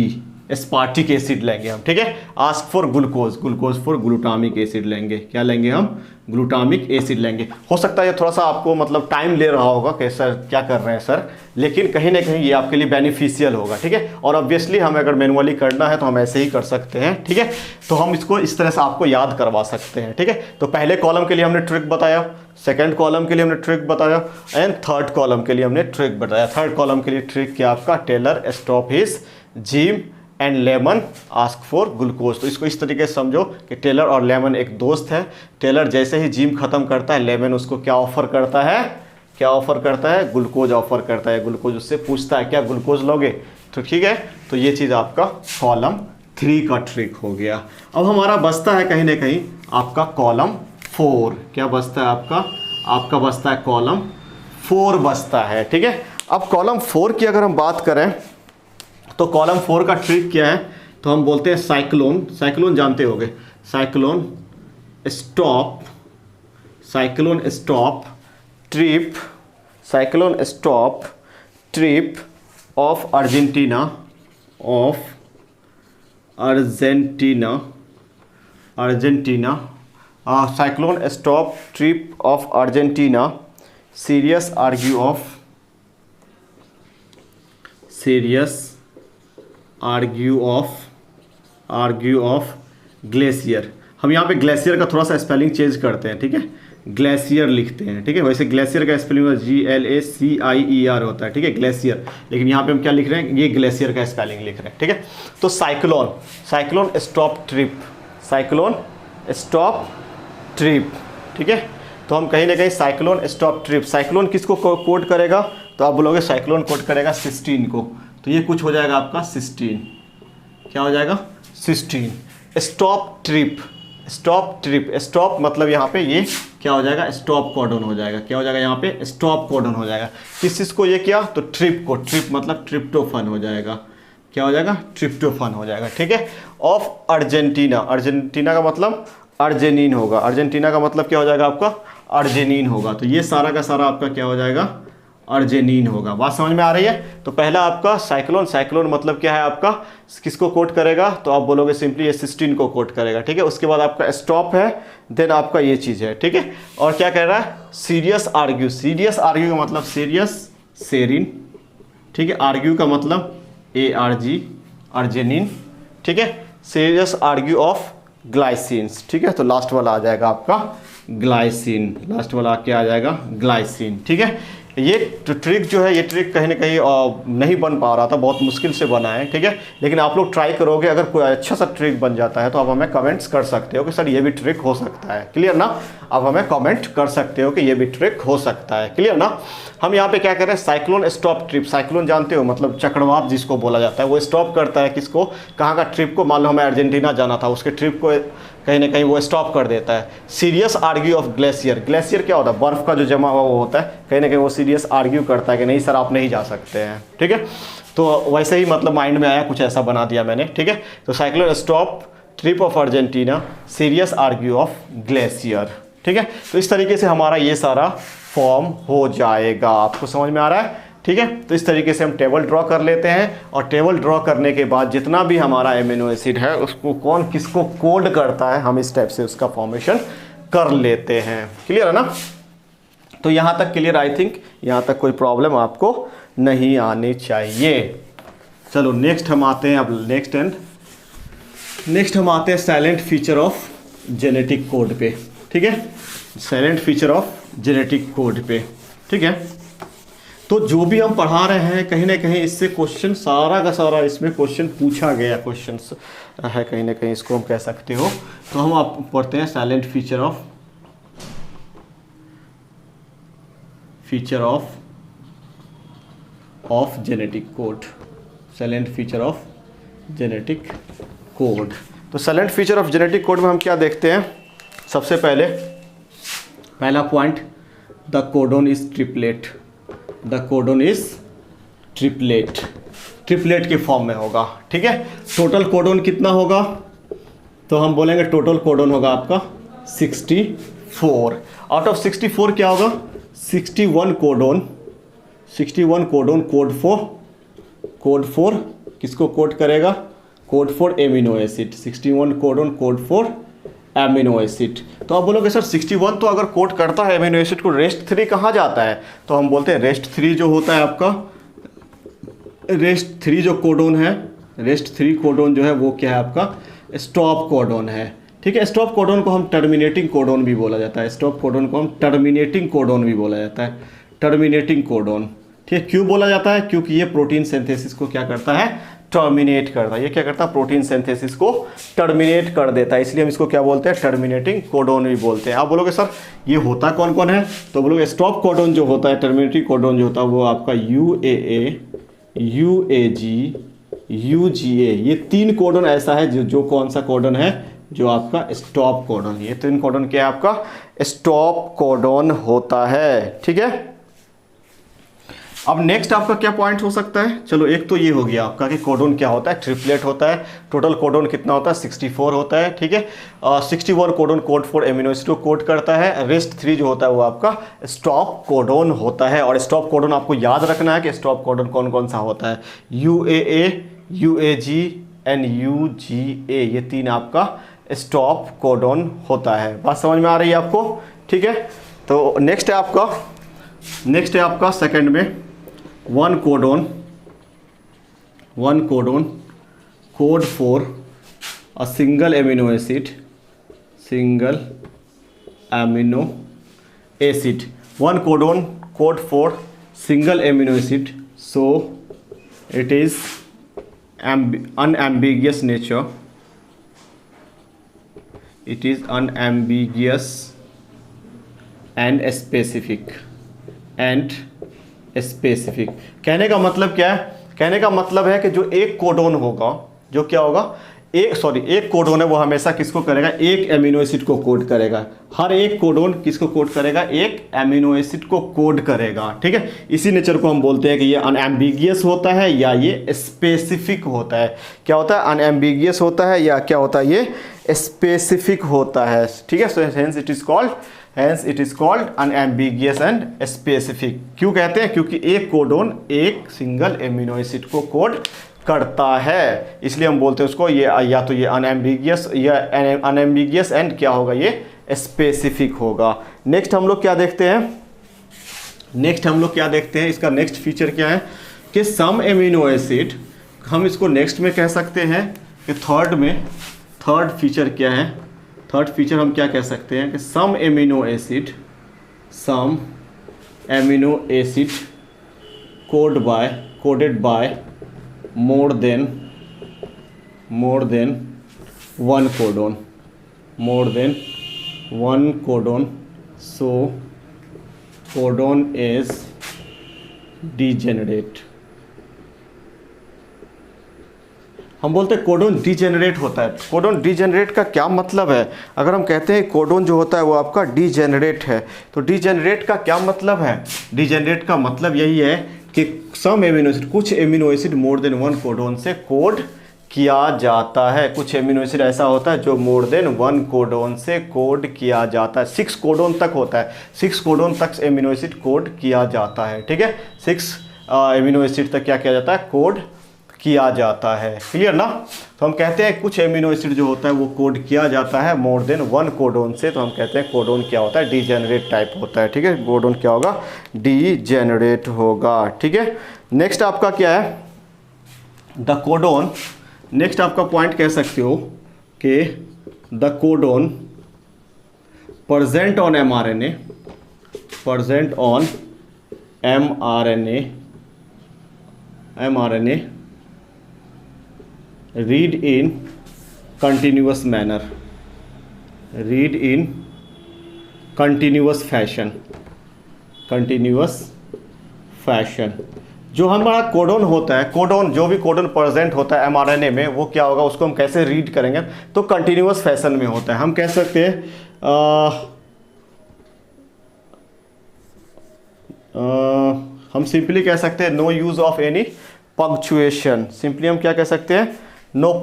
एस्पार्टिक एसिड लेंगे हम, ठीक है। Ask for glucose for glutamic acid लेंगे, क्या लेंगे हम, ग्लूटामिक एसिड लेंगे। हो सकता है ये थोड़ा सा आपको मतलब टाइम ले रहा होगा कि सर क्या कर रहे हैं सर, लेकिन कहीं ना कहीं ये आपके लिए बेनिफिशियल होगा, ठीक है। और ऑब्वियसली हमें अगर मैनुअली करना है तो हम ऐसे ही कर सकते हैं, ठीक है। तो हम इसको इस तरह से आपको याद करवा सकते हैं, ठीक है। तो पहले कॉलम के लिए हमने ट्रिक बताया, सेकेंड कॉलम के लिए हमने ट्रिक बताया, एंड थर्ड कॉलम के लिए हमने ट्रिक बताया। थर्ड कॉलम के लिए ट्रिक क्या आपका, tailor stop his gym and lemon ask for glucose. तो इसको इस तरीके से समझो कि टेलर और लेमन एक दोस्त है। टेलर जैसे ही जिम खत्म करता है, लेमन उसको क्या ऑफर करता है, ग्लूकोज ऑफर करता है। ग्लूकोज उससे पूछता है क्या ग्लूकोज लोगे, तो ठीक है। तो ये चीज़ आपका कॉलम 3 का ट्रिक हो गया। अब हमारा बचता है कहीं ना कहीं आपका कॉलम 4। क्या बचता है आपका बचता है कॉलम 4 बचता है, ठीक है। अब कॉलम 4 की अगर हम बात करें तो कॉलम 4 का ट्रिक क्या है, तो हम बोलते हैं साइक्लोन जानते होगे, cyclone stop trip of Argentina cyclone stop trip of Argentina serious argue of glacier. हम यहाँ पे ग्लेशियर का थोड़ा सा स्पेलिंग चेंज करते हैं, ठीक है, ग्लेशियर लिखते हैं, ठीक है। वैसे ग्लेशियर का स्पेलिंग GLACIER होता है, ठीक है, ग्लेशियर, लेकिन यहाँ पे हम क्या लिख रहे हैं, ये ग्लेशियर का स्पेलिंग लिख रहे हैं, ठीक है। तो साइक्लोन स्टॉप ट्रिप, ठीक है। तो हम कहीं ना कहीं साइक्लोन स्टॉप ट्रिप, साइक्लोन किसको कोड करेगा, तो आप बोलोगे साइक्लोन कोड करेगा सिस्टीन को। तो ये कुछ हो जाएगा आपका सिस्टीन, क्या हो जाएगा, सिस्टीन। स्टॉप मतलब यहाँ पे ये क्या हो जाएगा, स्टॉप कोडन हो जाएगा। क्या हो जाएगा यहाँ पे, स्टॉप कोडन हो जाएगा। किस चीज़ को ये किया, तो ट्रिप को, ट्रिप मतलब ट्रिप्टोफन हो जाएगा। क्या हो जाएगा, ट्रिप्टोफन हो जाएगा, ठीक है। ऑफ अर्जेंटीना का मतलब अर्जेनिन होगा, अर्जेंटीना का मतलब क्या हो जाएगा आपका, अर्जेनिन होगा। तो ये सारा का सारा आपका क्या हो जाएगा, अर्जेनिन होगा। बात समझ में आ रही है। तो पहला आपका साइक्लोन मतलब क्या है आपका, किसको कोट करेगा, तो आप बोलोगे सिंपली ये सिस्टीन को कोट करेगा, ठीक है। उसके बाद आपका स्टॉप है, देन आपका ये चीज़ है, ठीक है। और क्या कह रहा है, सीरियस आर्ग्यू का मतलब सेरिन, ठीक है। आर्ग्यू का मतलब ARG अर्जेनिन, ठीक है। सीरियस आर्ग्यू ऑफ ग्लाइसिन्स, ठीक है। तो लास्ट वाला आ जाएगा आपका ग्लाइसिन, लास्ट वाला क्या आ जाएगा, ग्लाइसिन, ठीक है। ये ट्रिक जो है, ये ट्रिक कहीं ना कहीं नहीं बन पा रहा था, बहुत मुश्किल से बना है, ठीक है। लेकिन आप लोग ट्राई करोगे, अगर कोई अच्छा सा ट्रिक बन जाता है तो आप हमें कमेंट्स कर सकते हो कि सर ये भी ट्रिक हो सकता है, क्लियर ना। आप हमें कमेंट कर सकते हो कि ये भी ट्रिक हो सकता है, क्लियर ना। हम यहाँ पे क्या कर रहे हैं, साइक्लोन स्टॉप ट्रिप। साइक्लोन जानते हो, मतलब चक्रवात जिसको बोला जाता है, वो स्टॉप करता है किसको, कहाँ का ट्रिप को। मान लो हमें अर्जेंटीना जाना था, उसके ट्रिप को कहीं ना कहीं वो स्टॉप कर देता है। Serious argue of glacier, glacier क्या होता है, बर्फ़ का जो जमा हुआ वो होता है, कहीं ना कहीं वो सीरियस आर्ग्यू करता है कि नहीं सर आप नहीं जा सकते हैं, ठीक है। तो वैसे ही मतलब माइंड में आया, कुछ ऐसा बना दिया मैंने, ठीक है। तो cyclone stop trip of Argentina, serious argue of glacier, ठीक है। तो इस तरीके से हमारा ये सारा फॉर्म हो जाएगा, आपको समझ में आ रहा है, ठीक है। तो इस तरीके से हम टेबल ड्रॉ कर लेते हैं, और टेबल ड्रॉ करने के बाद जितना भी हमारा एमिनो एसिड है उसको कौन किसको कोड करता है, हम इस टाइप से उसका फॉर्मेशन कर लेते हैं, क्लियर है ना। तो यहाँ तक क्लियर, आई थिंक यहाँ तक कोई प्रॉब्लम आपको नहीं आनी चाहिए। चलो नेक्स्ट हम आते हैं, अब नेक्स्ट हम आते हैं silent feature of genetic code पे, ठीक है। Silent feature of genetic code पे, ठीक है। तो जो भी हम पढ़ा रहे हैं कहीं ना कहीं इससे क्वेश्चन सारा का सारा इसमें क्वेश्चन पूछा गया क्वेश्चन है, कहीं ना कहीं इसको हम कह सकते हो। तो हम आप पढ़ते हैं silent feature of genetic code, silent feature of genetic code. तो silent feature of genetic code में हम क्या देखते हैं, सबसे पहला point, the codon is triplet. The codon is triplet के फॉर्म में होगा, ठीक है। टोटल कोडोन कितना होगा, तो हम बोलेंगे टोटल कोडोन होगा आपका 64। आउट ऑफ 64 क्या होगा, 61 कोडोन कोड फॉर किसको कोड करेगा, code for amino acid. 61 codon code for amino acid. तो आप बोलोगे सर 61 तो अगर कोड करता है एमिनो एसिड को, रेस्ट 3 कहाँ जाता है, तो हम बोलते हैं रेस्ट 3 जो होता है आपका, रेस्ट 3 जो कोडोन है, रेस्ट 3 कोडोन जो है वो क्या है आपका स्टॉप कोडोन है, ठीक है। स्टॉप कोडोन को हम टर्मिनेटिंग कोडोन भी बोला जाता है, स्टॉप कोडोन को हम टर्मिनेटिंग कोडोन भी बोला जाता है, टर्मिनेटिंग कोडोन, ठीक है। क्यों बोला जाता है, क्योंकि ये प्रोटीन सिंथेसिस को क्या करता है, टर्मिनेट करता है। ये क्या करता है, प्रोटीन सिंथेसिस को टर्मिनेट कर देता है, इसलिए हम इसको क्या बोलते हैं, टर्मिनेटिंग कोडोन भी बोलते हैं। आप बोलोगे सर ये होता कौन कौन है, तो बोलोगे स्टॉप कोडोन जो होता है, टर्मिनेटिंग कोडोन जो होता है वो आपका UAA, UAG, UGA, ये 3 कोडोन ऐसा है जो कौन सा कोडोन है, जो आपका स्टॉप कोडोन। ये 3 कोडोन क्या है आपका स्टॉप कोडोन होता है, ठीक है। अब नेक्स्ट आपका क्या पॉइंट हो सकता है, चलो एक तो ये हो गया आपका कि कोडोन क्या होता है, ट्रिपलेट होता है। टोटल कोडोन कितना होता है, 64 होता है, ठीक है। 61 codon code for amino acid को कोड करता है। रेस्ट 3 जो होता है वो आपका स्टॉप कोडोन होता है। और स्टॉप कोडोन आपको याद रखना है कि स्टॉप कोडोन कौन कौन सा होता है, UAA, UAG एंड UGA, ये 3 आपका स्टॉप कोडोन होता है। बात समझ में आ रही है आपको, ठीक है। तो नेक्स्ट है आपका सेकंड में one codon code for a single amino acid, one codon code for single amino acid, so it is unambiguous nature, it is unambiguous and specific कहने का मतलब क्या है, कहने का मतलब है कि जो एक कोडोन होगा, जो क्या होगा, एक कोडोन है वो हमेशा किसको करेगा, एक एमिनो एसिड को कोड करेगा। हर एक कोडोन किसको कोड करेगा, एक एमिनो एसिड को कोड करेगा, ठीक है। इसी नेचर को हम बोलते हैं कि ये अनएम्बिगियस होता है या ये स्पेसिफिक होता है। क्या होता है, अनएम्बिगियस होता है या क्या होता है, ये स्पेसिफिक होता है, ठीक है। So hence it is called unambiguous and specific. क्यों कहते हैं, क्योंकि एक कोडोन एक सिंगल एमिनो एसिड को कोड करता है, इसलिए हम बोलते हैं उसको ये या तो ये अनएम्बिगियस या अनएम्बिगियस एंड क्या होगा, ये स्पेसिफिक होगा। नेक्स्ट हम लोग क्या देखते हैं, इसका नेक्स्ट फीचर क्या है कि सम एमिनो एसिड, हम इसको नेक्स्ट में कह सकते हैं कि थर्ड में थर्ड फीचर क्या है? थर्ड फीचर हम क्या कह सकते हैं कि some amino acid coded by more than one codon, so codon is degenerate. हम बोलते हैं कोडोन डीजेनरेट होता है। कोडोन डीजेनरेट का क्या मतलब है? अगर हम कहते हैं कोडोन जो होता है वो आपका डीजेनरेट है, तो डीजेनरेट का क्या मतलब है? डीजेनरेट का मतलब यही है कि सम एमिनो एसिड, कुछ एमिनो एसिड मोर देन वन कोडोन से कोड किया जाता है। कुछ एमिनो एसिड ऐसा होता है जो मोर देन वन कोडोन से कोड किया जाता है। 6 कोडोन तक होता है, 6 कोडोन तक एमिनो एसिड कोड किया जाता है। ठीक है, 6 एमिनो एसिड तक क्या किया जाता है? कोड किया जाता है। क्लियर ना? तो हम कहते हैं कुछ एमिनो एसिड जो होता है वो कोड किया जाता है मोर देन वन कोडोन से, तो हम कहते हैं कोडोन क्या होता है? डीजेनरेट टाइप होता है। ठीक है, कोडोन क्या होगा? डीजेनरेट होगा। ठीक है, नेक्स्ट आपका क्या है? The codon. नेक्स्ट आपका पॉइंट कह सकते हो कि the codon present on mRNA read in continuous manner, read in continuous fashion। जो हमारा कोडोन होता है, कोडोन जो भी कोडोन प्रेजेंट होता है mRNA में, वो क्या होगा? उसको हम कैसे रीड करेंगे? तो कंटिन्यूअस फैशन में होता है। हम कह सकते हैं हम सिंपली कह सकते हैं no use of any punctuation. Simply हम क्या कह सकते हैं? No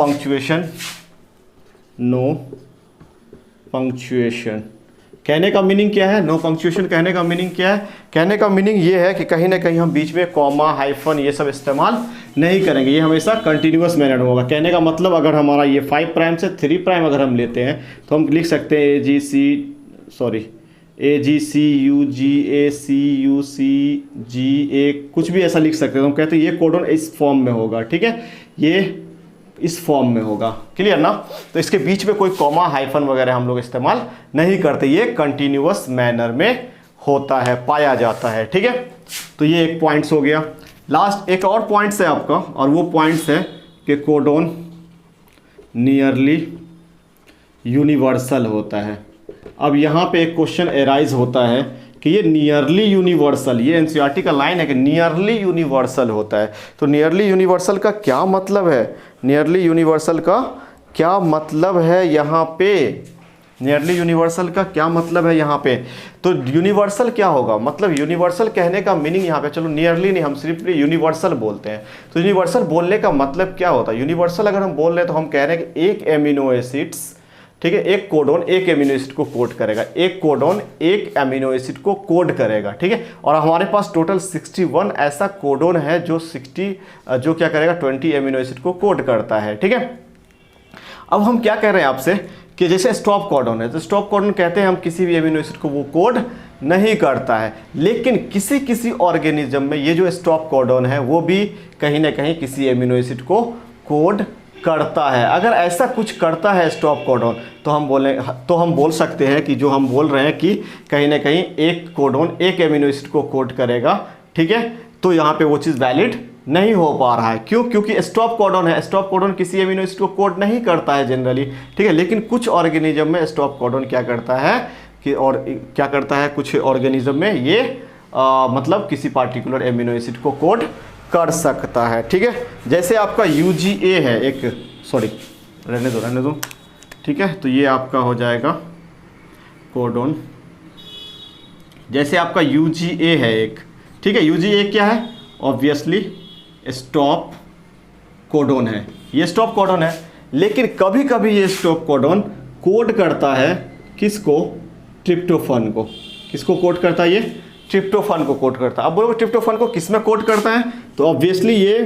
punctuation. कहने का मीनिंग क्या है? नो पंक्चुएशन कहने का मीनिंग क्या है? कहने का मीनिंग ये है कि कहीं ना कहीं हम बीच में कॉमा, हाइफन ये सब इस्तेमाल नहीं करेंगे। ये हमेशा कंटिन्यूअस मैनर में होगा। कहने का मतलब अगर हमारा ये 5 प्राइम से 3 प्राइम अगर हम लेते हैं तो हम लिख सकते हैं AGCUGACUCGA, कुछ भी ऐसा लिख सकते हैं। तो हम कहते हैं ये कोडोन इस फॉर्म में होगा। ठीक है, ये इस फॉर्म में होगा। क्लियर ना? तो इसके बीच में कोई कॉमा, हाइफन वगैरह हम लोग इस्तेमाल नहीं करते। ये कंटिन्यूअस मैनर में होता है, पाया जाता है। ठीक है, तो ये एक पॉइंट्स हो गया। लास्ट एक और पॉइंट्स है आपका, और वो पॉइंट्स है कि कोडोन नियरली यूनिवर्सल होता है। अब यहाँ पे एक क्वेश्चन एराइज होता है कि ये नियरली यूनिवर्सल, ये एनसीईआरटी का लाइन है कि नियरली यूनिवर्सल होता है। तो नियरली यूनिवर्सल का क्या मतलब है? नियरली यूनिवर्सल का क्या मतलब है यहाँ पे? नियरली यूनिवर्सल का क्या मतलब है यहाँ पे? तो यूनिवर्सल क्या होगा? मतलब यूनिवर्सल कहने का मीनिंग यहाँ पे, चलो नियरली नहीं, हम सिर्फ यूनिवर्सल बोलते हैं। तो यूनिवर्सल बोलने का मतलब क्या होता है? यूनिवर्सल अगर हम बोल रहे हैं तो हम कह रहे हैं कि एक एमिनो एसिड्स, ठीक है, एक कोडोन एक एमिनो एसिड को कोड करेगा, एक कोडोन एक एमिनो एसिड को कोड करेगा। ठीक है, और हमारे पास टोटल 61 ऐसा कोडोन है जो क्या करेगा? 20 एमिनो एसिड को कोड करता है। ठीक है, अब हम क्या कह रहे हैं आपसे कि जैसे स्टॉप कोडोन है, तो स्टॉप कोडोन कहते हैं हम किसी भी एमिनो एसिड को वो कोड नहीं करता है, लेकिन किसी ऑर्गेनिज्म में ये जो स्टॉप कोडोन है वो भी कहीं ना कहीं किसी एमिनो एसिड को कोड करता है। अगर ऐसा कुछ करता है स्टॉप कोडोन, तो हम बोल सकते हैं कि जो हम बोल रहे हैं कि कहीं ना कहीं एक कोडोन एक एमिनो एसिड को कोड करेगा। ठीक है, तो यहाँ पे वो चीज़ वैलिड नहीं हो पा रहा है। क्यों? क्योंकि स्टॉप कोडोन है, स्टॉप कोडोन किसी एमिनो एसिड को कोड नहीं करता है जनरली। ठीक है, लेकिन कुछ ऑर्गेनिज्म में स्टॉप कोडोन क्या करता है कि, और क्या करता है कुछ ऑर्गेनिज्म में ये मतलब किसी पार्टिकुलर एमिनो एसिड को कोड कर सकता है। ठीक है, जैसे आपका UGA है एक, सॉरी रहने दो। ठीक है, तो ये आपका हो जाएगा कोडोन। जैसे आपका UGA है एक, ठीक है, UGA क्या है? ऑब्वियसली स्टॉप कोडोन है, ये स्टॉप कोडोन है। लेकिन कभी कभी ये स्टॉप कोडोन कोड करता है किसको? ट्रिप्टोफन को। किसको कोड करता है? ये ट्रिप्टोफन को कोड करता है। अब बोलो ट्रिप्टोफन को किस में कोड करता है? तो ऑब्वियसली ये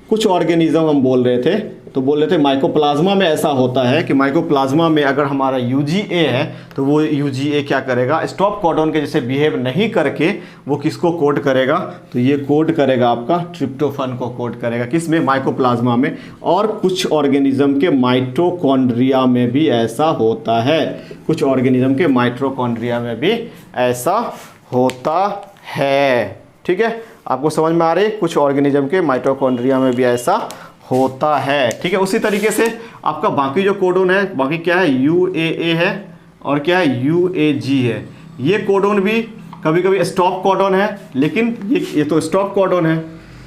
कुछ ऑर्गेनिज्म हम बोल रहे थे, तो बोल रहे थे माइकोप्लाज्मा में ऐसा होता है कि माइकोप्लाज्मा में अगर हमारा यूजीए है तो वो यूजीए क्या करेगा, स्टॉप कोडॉन के जैसे बिहेव नहीं करके वो किसको कोड करेगा, तो ये कोड करेगा आपका ट्रिप्टोफन को कोड करेगा, किस में, माइकोप्लाज्मा में। और कुछ ऑर्गेनिज्म के माइटोकॉन्ड्रिया में भी ऐसा होता है, कुछ ऑर्गेनिज्म के माइटोकॉन्ड्रिया में भी ऐसा होता है। ठीक है, आपको समझ में आ रही है, कुछ ऑर्गेनिज्म के माइटोकॉन्ड्रिया में भी ऐसा होता है। ठीक है, उसी तरीके से आपका बाकी जो कोडोन है, बाकी क्या है, यूएए है और क्या है, यूएजी है। ये कोडोन भी कभी कभी स्टॉप कोडोन है, लेकिन ये तो स्टॉप कोडोन है,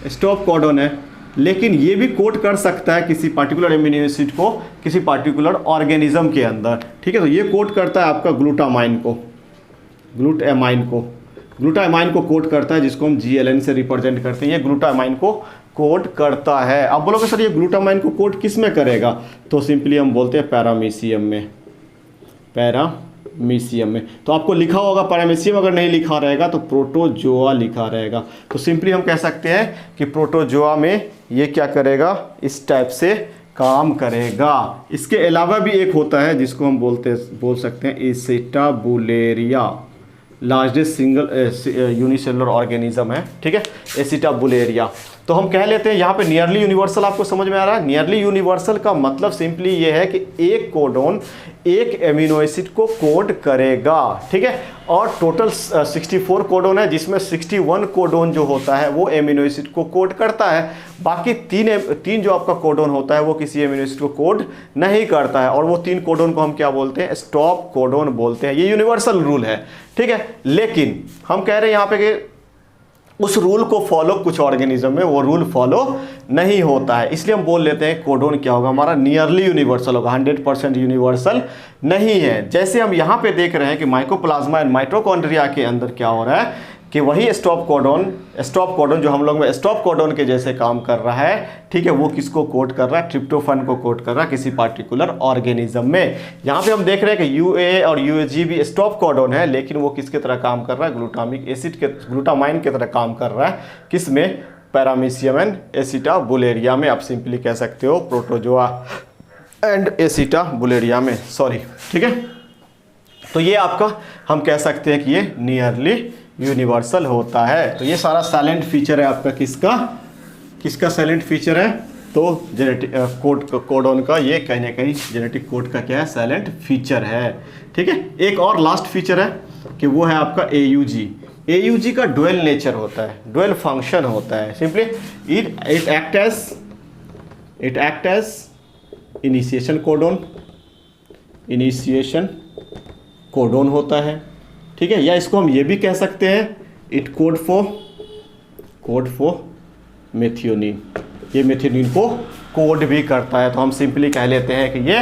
स्टॉप कोडोन है, लेकिन ये भी कोड कर सकता है किसी पार्टिकुलर एमिनो एसिड को किसी पार्टिकुलर ऑर्गेनिज्म के अंदर। ठीक है, तो ये कोड करता है आपका ग्लूटामाइन को, ग्लूटामाइन को कोड करता है, जिसको हम GLN से रिप्रेजेंट करते हैं। ये ग्लूटामाइन को कोड करता है। अब बोलोगे सर ये ग्लूटामाइन को कोड किस में करेगा, तो सिंपली हम बोलते हैं पैरामीशियम में, पैरामीशियम में। तो आपको लिखा होगा पैरामीशियम, अगर नहीं लिखा रहेगा तो प्रोटोजोआ लिखा रहेगा। तो सिंपली हम कह सकते हैं कि प्रोटोजोआ में ये क्या करेगा, इस टाइप से काम करेगा। इसके अलावा भी एक होता है जिसको हम बोल सकते हैं एसिटाबुलेरिया, लार्जेस्ट सिंगल यूनिसेलुलर ऑर्गेनिज्म है। ठीक है, एसिटाबुलेरिया। तो हम कह लेते हैं यहाँ पे नियरली यूनिवर्सल, आपको समझ में आ रहा है। नियरली यूनिवर्सल का मतलब सिंपली ये है कि एक कोडोन एक एमिनो एसिड को कोड करेगा। ठीक है, और टोटल 64 कोडोन है, जिसमें 61 कोडोन जो होता है वो एमिनो एसिड को कोड करता है। बाकी तीन जो आपका कोडोन होता है वो किसी एमिनो एसिड को कोड नहीं करता है, और वो 3 कोडोन को हम क्या बोलते हैं, स्टॉप कोडोन बोलते हैं। ये यूनिवर्सल रूल है। ठीक है, लेकिन हम कह रहे हैं यहाँ पे कि उस रूल को फॉलो कुछ ऑर्गेनिज्म में वो रूल फॉलो नहीं होता है, इसलिए हम बोल लेते हैं कोडोन क्या होगा, हमारा नियरली यूनिवर्सल होगा, 100% यूनिवर्सल नहीं है। जैसे हम यहाँ पे देख रहे हैं कि माइकोप्लाज्मा एंड माइटोकॉन्ड्रिया के अंदर क्या हो रहा है कि वही स्टॉप कोडोन जो हम लोग में स्टॉप कोडोन के जैसे काम कर रहा है। ठीक है, वो किसको कोड कर रहा है, ट्रिप्टोफन को कोड कर रहा है किसी पार्टिकुलर ऑर्गेनिज्म में। यहाँ पे हम देख रहे हैं कि यूए और यूएजी भी स्टॉप कोडोन है, लेकिन वो किसके तरह काम कर रहा है, ग्लूटामिक एसिड के, ग्लूटामाइन के तरह काम कर रहा है, किसमें, पैरामीशियम एंड एसिटाबुलेरिया में। आप सिंपली कह सकते हो प्रोटोजोआ एंड एसिटाबुलेरिया में, सॉरी। ठीक है, तो ये आपका हम कह सकते हैं कि ये नियरली यूनिवर्सल होता है। तो ये सारा साइलेंट फीचर है आपका, किसका साइलेंट फीचर है, तो जेनेटिक कोडोन का ये कहीं ना कहीं जेनेटिक कोड का क्या है, साइलेंट फीचर है। ठीक है, एक और लास्ट फीचर है कि वो है आपका AUG का डुअल नेचर होता है, डुअल फंक्शन होता है। Simply it act as initiation codon होता है। ठीक है, या इसको हम ये भी कह सकते हैं इट कोड फॉर मेथियोनिन, ये मेथियोनिन को कोड भी करता है। तो हम सिंपली कह लेते हैं कि ये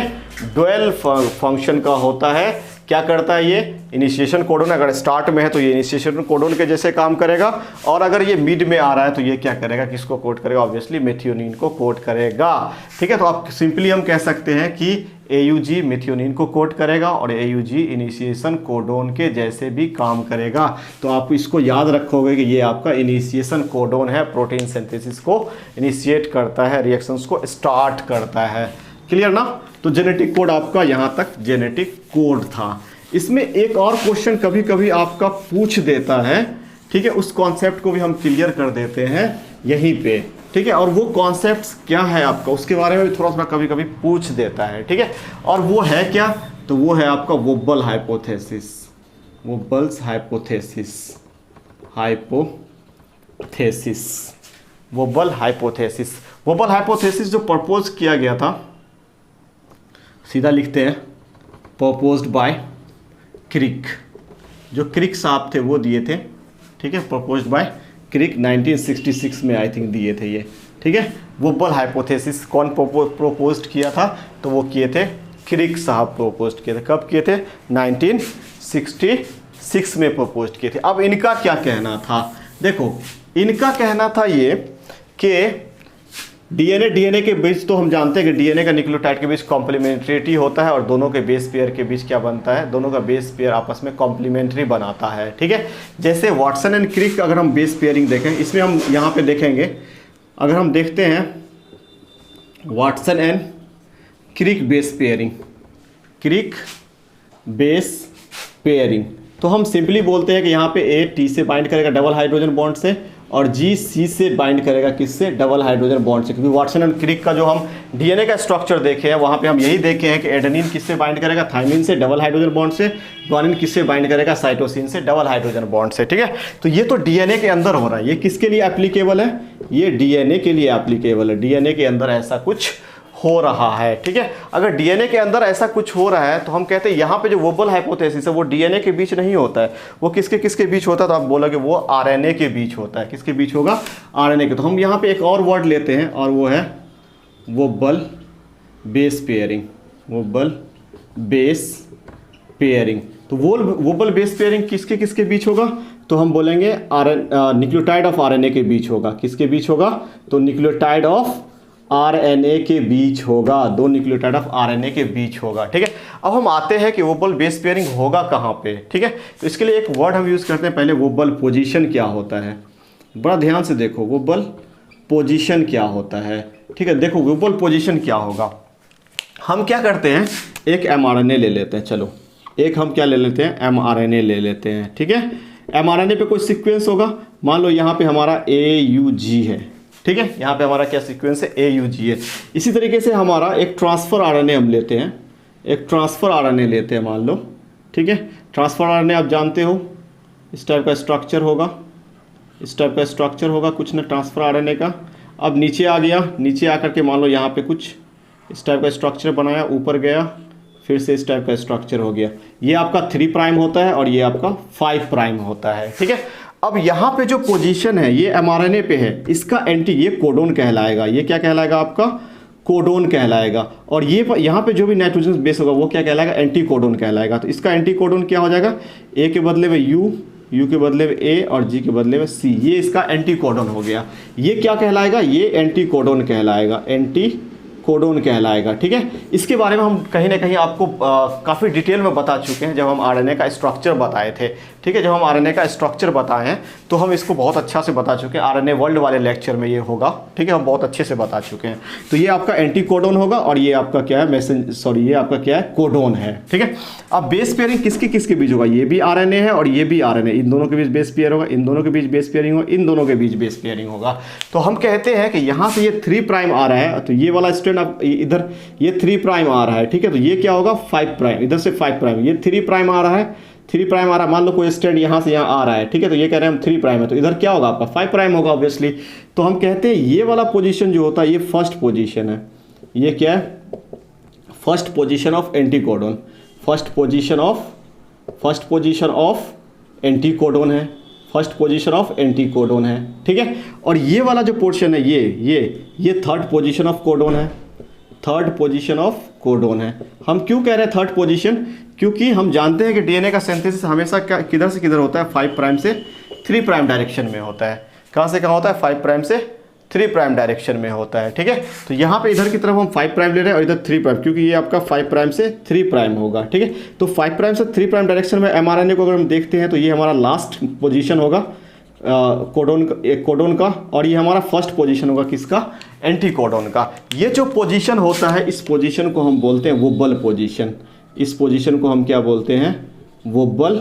डुअल फंक्शन का होता है। क्या करता है ये, इनिशिएशन कोडोन अगर स्टार्ट में है तो ये इनिशिएशन कोडोन के जैसे काम करेगा, और अगर ये मिड में आ रहा है तो ये क्या करेगा, किसको कोड करेगा, ऑब्वियसली मेथियोनिन को कोड करेगा। ठीक है, तो आप सिंपली हम कह सकते हैं कि AUG मेथियोनिन को कोड करेगा और AUG इनिशिएशन कोडोन के जैसे भी काम करेगा। तो आप इसको याद रखोगे कि ये आपका इनिशिएशन कोडोन है, प्रोटीन सिंथेसिस को इनिशिएट करता है, रिएक्शंस को स्टार्ट करता है। क्लियर ना। तो जेनेटिक कोड आपका यहाँ तक जेनेटिक कोड था। इसमें एक और क्वेश्चन कभी कभी आपका पूछ देता है। ठीक है, उस कॉन्सेप्ट को भी हम क्लियर कर देते हैं यहीं पे। ठीक है, और वो कॉन्सेप्ट्स क्या है आपका, उसके बारे में भी थोड़ा थोड़ा कभी कभी पूछ देता है। ठीक है, और वो है क्या, तो वो है आपका वोबल हाइपोथेसिस, वोबल्स हाइपोथेसिस जो प्रपोज किया गया था, सीधा लिखते हैं प्रपोज्ड बाय क्रिक, जो क्रिक साहब थे वो दिए थे। ठीक है, प्रपोज्ड बाय क्रिक 1966 में आई थिंक दिए थे ये। ठीक है, वोबल हाइपोथेसिस कौन प्रपोज्ड किया था, तो वो किए थे क्रिक साहब प्रपोज्ड किए थे। कब किए थे, 1966 में प्रपोज्ड किए थे। अब इनका क्या कहना था, देखो इनका कहना था ये कि डीएनए के बीच, तो हम जानते हैं कि डीएनए का न्यूक्लियोटाइड के बीच कॉम्प्लीमेंट्रिटी होता है और दोनों के बेस पेयर के बीच क्या बनता है, दोनों का बेस पेयर आपस में कॉम्प्लीमेंट्री बनाता है। ठीक है, जैसे वाटसन एंड क्रिक अगर हम बेस पेयरिंग देखें, इसमें हम यहाँ पे देखेंगे, अगर हम देखते हैं Watson and Crick base pairing, Crick base pairing. तो हम सिंपली बोलते हैं कि यहाँ पे ए टी से बाइंड करेगा डबल हाइड्रोजन बॉन्ड से, और जी सी से बाइंड करेगा किससे, डबल हाइड्रोजन बॉन्ड से। क्योंकि वाटसन एंड क्रिक का जो हम डीएनए का स्ट्रक्चर देखे हैं वहाँ पे हम यही देखे हैं कि एडेनिन किससे बाइंड करेगा, थाइमिन से डबल हाइड्रोजन बॉन्ड से, ग्वानिन किससे बाइंड करेगा, साइटोसिन से डबल हाइड्रोजन बॉन्ड से। ठीक है, तो ये तो डीएनए के अंदर हो रहा है। ये किसके लिए एप्लीकेबल है, ये डीएनए के लिए एप्लीकेबल है। डीएनए के अंदर ऐसा कुछ हो रहा है। ठीक है, अगर डीएनए के अंदर ऐसा कुछ हो रहा है तो हम कहते हैं यहाँ पे जो वोबल हाइपोथेसिस है वो डीएनए के बीच नहीं होता है, वो किसके किसके बीच होता है, तो आप बोलोगे वो आरएनए के बीच होता है। किसके बीच होगा, आरएनए के। तो हम यहाँ पे एक और वर्ड लेते हैं और वो है wobble base pairing, wobble base pairing. तो वोबल बेस पेयरिंग किसके किसके बीच होगा, तो हम बोलेंगे न्यूक्लियोटाइड ऑफ आरएनए के बीच होगा। किसके बीच होगा, तो न्यूक्लियोटाइड ऑफ आरएनए के बीच होगा, दो न्यूक्लियोटाइड ऑफ आरएनए के बीच होगा। ठीक है, अब हम आते हैं कि वोबल बेस पेयरिंग होगा कहाँ पे। ठीक है, तो इसके लिए एक वर्ड हम यूज़ करते हैं पहले, वोबल पोजीशन क्या होता है। बड़ा ध्यान से देखो, वोबल पोजीशन क्या होता है। ठीक है, देखो वोबल पोजीशन क्या होगा। हम क्या करते हैं, एक एमआरएनए ले लेते हैं। चलो एक हम क्या ले लेते हैं, एमआरएनए ले लेते हैं। ठीक है, एमआरएनए पे कोई सीक्वेंस होगा, मान लो यहाँ पे हमारा AUG है। ठीक है, यहाँ पे हमारा क्या सीक्वेंस है, AUG है। इसी तरीके से हमारा एक ट्रांसफर आरएनए हम लेते हैं, एक ट्रांसफर आरएनए लेते हैं मान लो। ठीक है, ट्रांसफर आरएनए आप जानते हो इस टाइप का स्ट्रक्चर होगा, इस टाइप का स्ट्रक्चर होगा कुछ ना ट्रांसफर आरएनए का। अब नीचे आ गया, नीचे आकर के मान लो यहाँ पे कुछ इस टाइप का स्ट्रक्चर बनाया, ऊपर गया, फिर से इस टाइप का स्ट्रक्चर हो गया। ये आपका 3 प्राइम होता है और ये आपका 5 प्राइम होता है। ठीक है, अब यहाँ पे जो पोजीशन है ये एमआरएनए पे है, इसका एंटी, ये कोडोन कहलाएगा। ये क्या कहलाएगा, आपका कोडोन कहलाएगा। और ये यहाँ पे जो भी नाइट्रोजन बेस होगा वो क्या कहलाएगा, एंटी कोडोन कहलाएगा। तो इसका एंटी कोडोन क्या हो जाएगा, ए के बदले में यू, यू के बदले में ए और जी के बदले में सी। ये इसका एंटी कोडोन हो गया। ये क्या कहलाएगा, ये एंटी कोडोन कहलाएगा, एंटी कोडोन कहलाएगा। ठीक है, इसके बारे में हम कहीं ना कहीं आपको काफ़ी डिटेल में बता चुके हैं जब हम आरएनए का स्ट्रक्चर बताए थे। ठीक है, जब हम आरएनए का स्ट्रक्चर बताए हैं तो हम इसको बहुत अच्छा से बता चुके हैं। आरएनए वर्ल्ड वाले लेक्चर में ये होगा। ठीक है, हम बहुत अच्छे से बता चुके हैं। तो ये आपका एंटी कोडोन होगा और ये आपका क्या है, ये आपका क्या है, कोडोन है। ठीक है, अब बेस पेयरिंग किसके किसके बीच होगा, ये भी आरएनए है और ये भी आरएनए, इन दोनों के बीच बेस पेयर होगा, इन दोनों के बीच बेस पेयरिंग होगा, इन दोनों के बीच बेस पेयरिंग होगा। तो हम कहते हैं कि यहाँ से ये 3 प्राइम आ रहा है, तो ये वाला स्ट्रैंड इधर ये 3 प्राइम आ रहा है। ठीक है, तो ये क्या होगा, 5 प्राइम, इधर से 5 प्राइम, ये 3 प्राइम आ रहा है, 3 प्राइम आ रहा है। मान लो कोई स्ट्रैंड यहाँ से यहाँ आ रहा है। ठीक है, तो ये कह रहे हैं हम 3 प्राइम है, तो इधर क्या होगा आपका 5 प्राइम होगा ऑब्वियसली। तो हम कहते हैं ये वाला पोजीशन जो होता है ये फर्स्ट पोजीशन है। ये क्या है, first position of anti codon, first position of anti codon है, first position of anti codon है। ठीक है, और ये वाला जो पोर्शन है ये थर्ड पोजीशन ऑफ कोडोन है, थर्ड पोजीशन ऑफ कोडोन है। हम क्यों कह रहे हैं थर्ड पोजीशन, क्योंकि हम जानते हैं कि डीएनए का सिंथेसिस हमेशा किधर से किधर होता है, 5 प्राइम से 3 प्राइम डायरेक्शन में होता है। कहाँ से कहाँ होता है, 5 प्राइम से 3 प्राइम डायरेक्शन में होता है। ठीक है, तो यहाँ पे इधर की तरफ हम 5 प्राइम ले रहे हैं और इधर 3 प्राइम, क्योंकि ये आपका 5 प्राइम से 3 प्राइम होगा। ठीक है, तो 5 प्राइम से 3 प्राइम डायरेक्शन में एमआरएनए को अगर हम देखते हैं तो ये हमारा लास्ट पोजीशन होगा कोडोन का, और ये हमारा फर्स्ट पोजीशन होगा किसका, एंटी कोडोन का। ये जो पोजीशन होता है इस पोजीशन को हम बोलते हैं वोबल पोजीशन। इस पोजीशन को हम क्या बोलते हैं, वोबल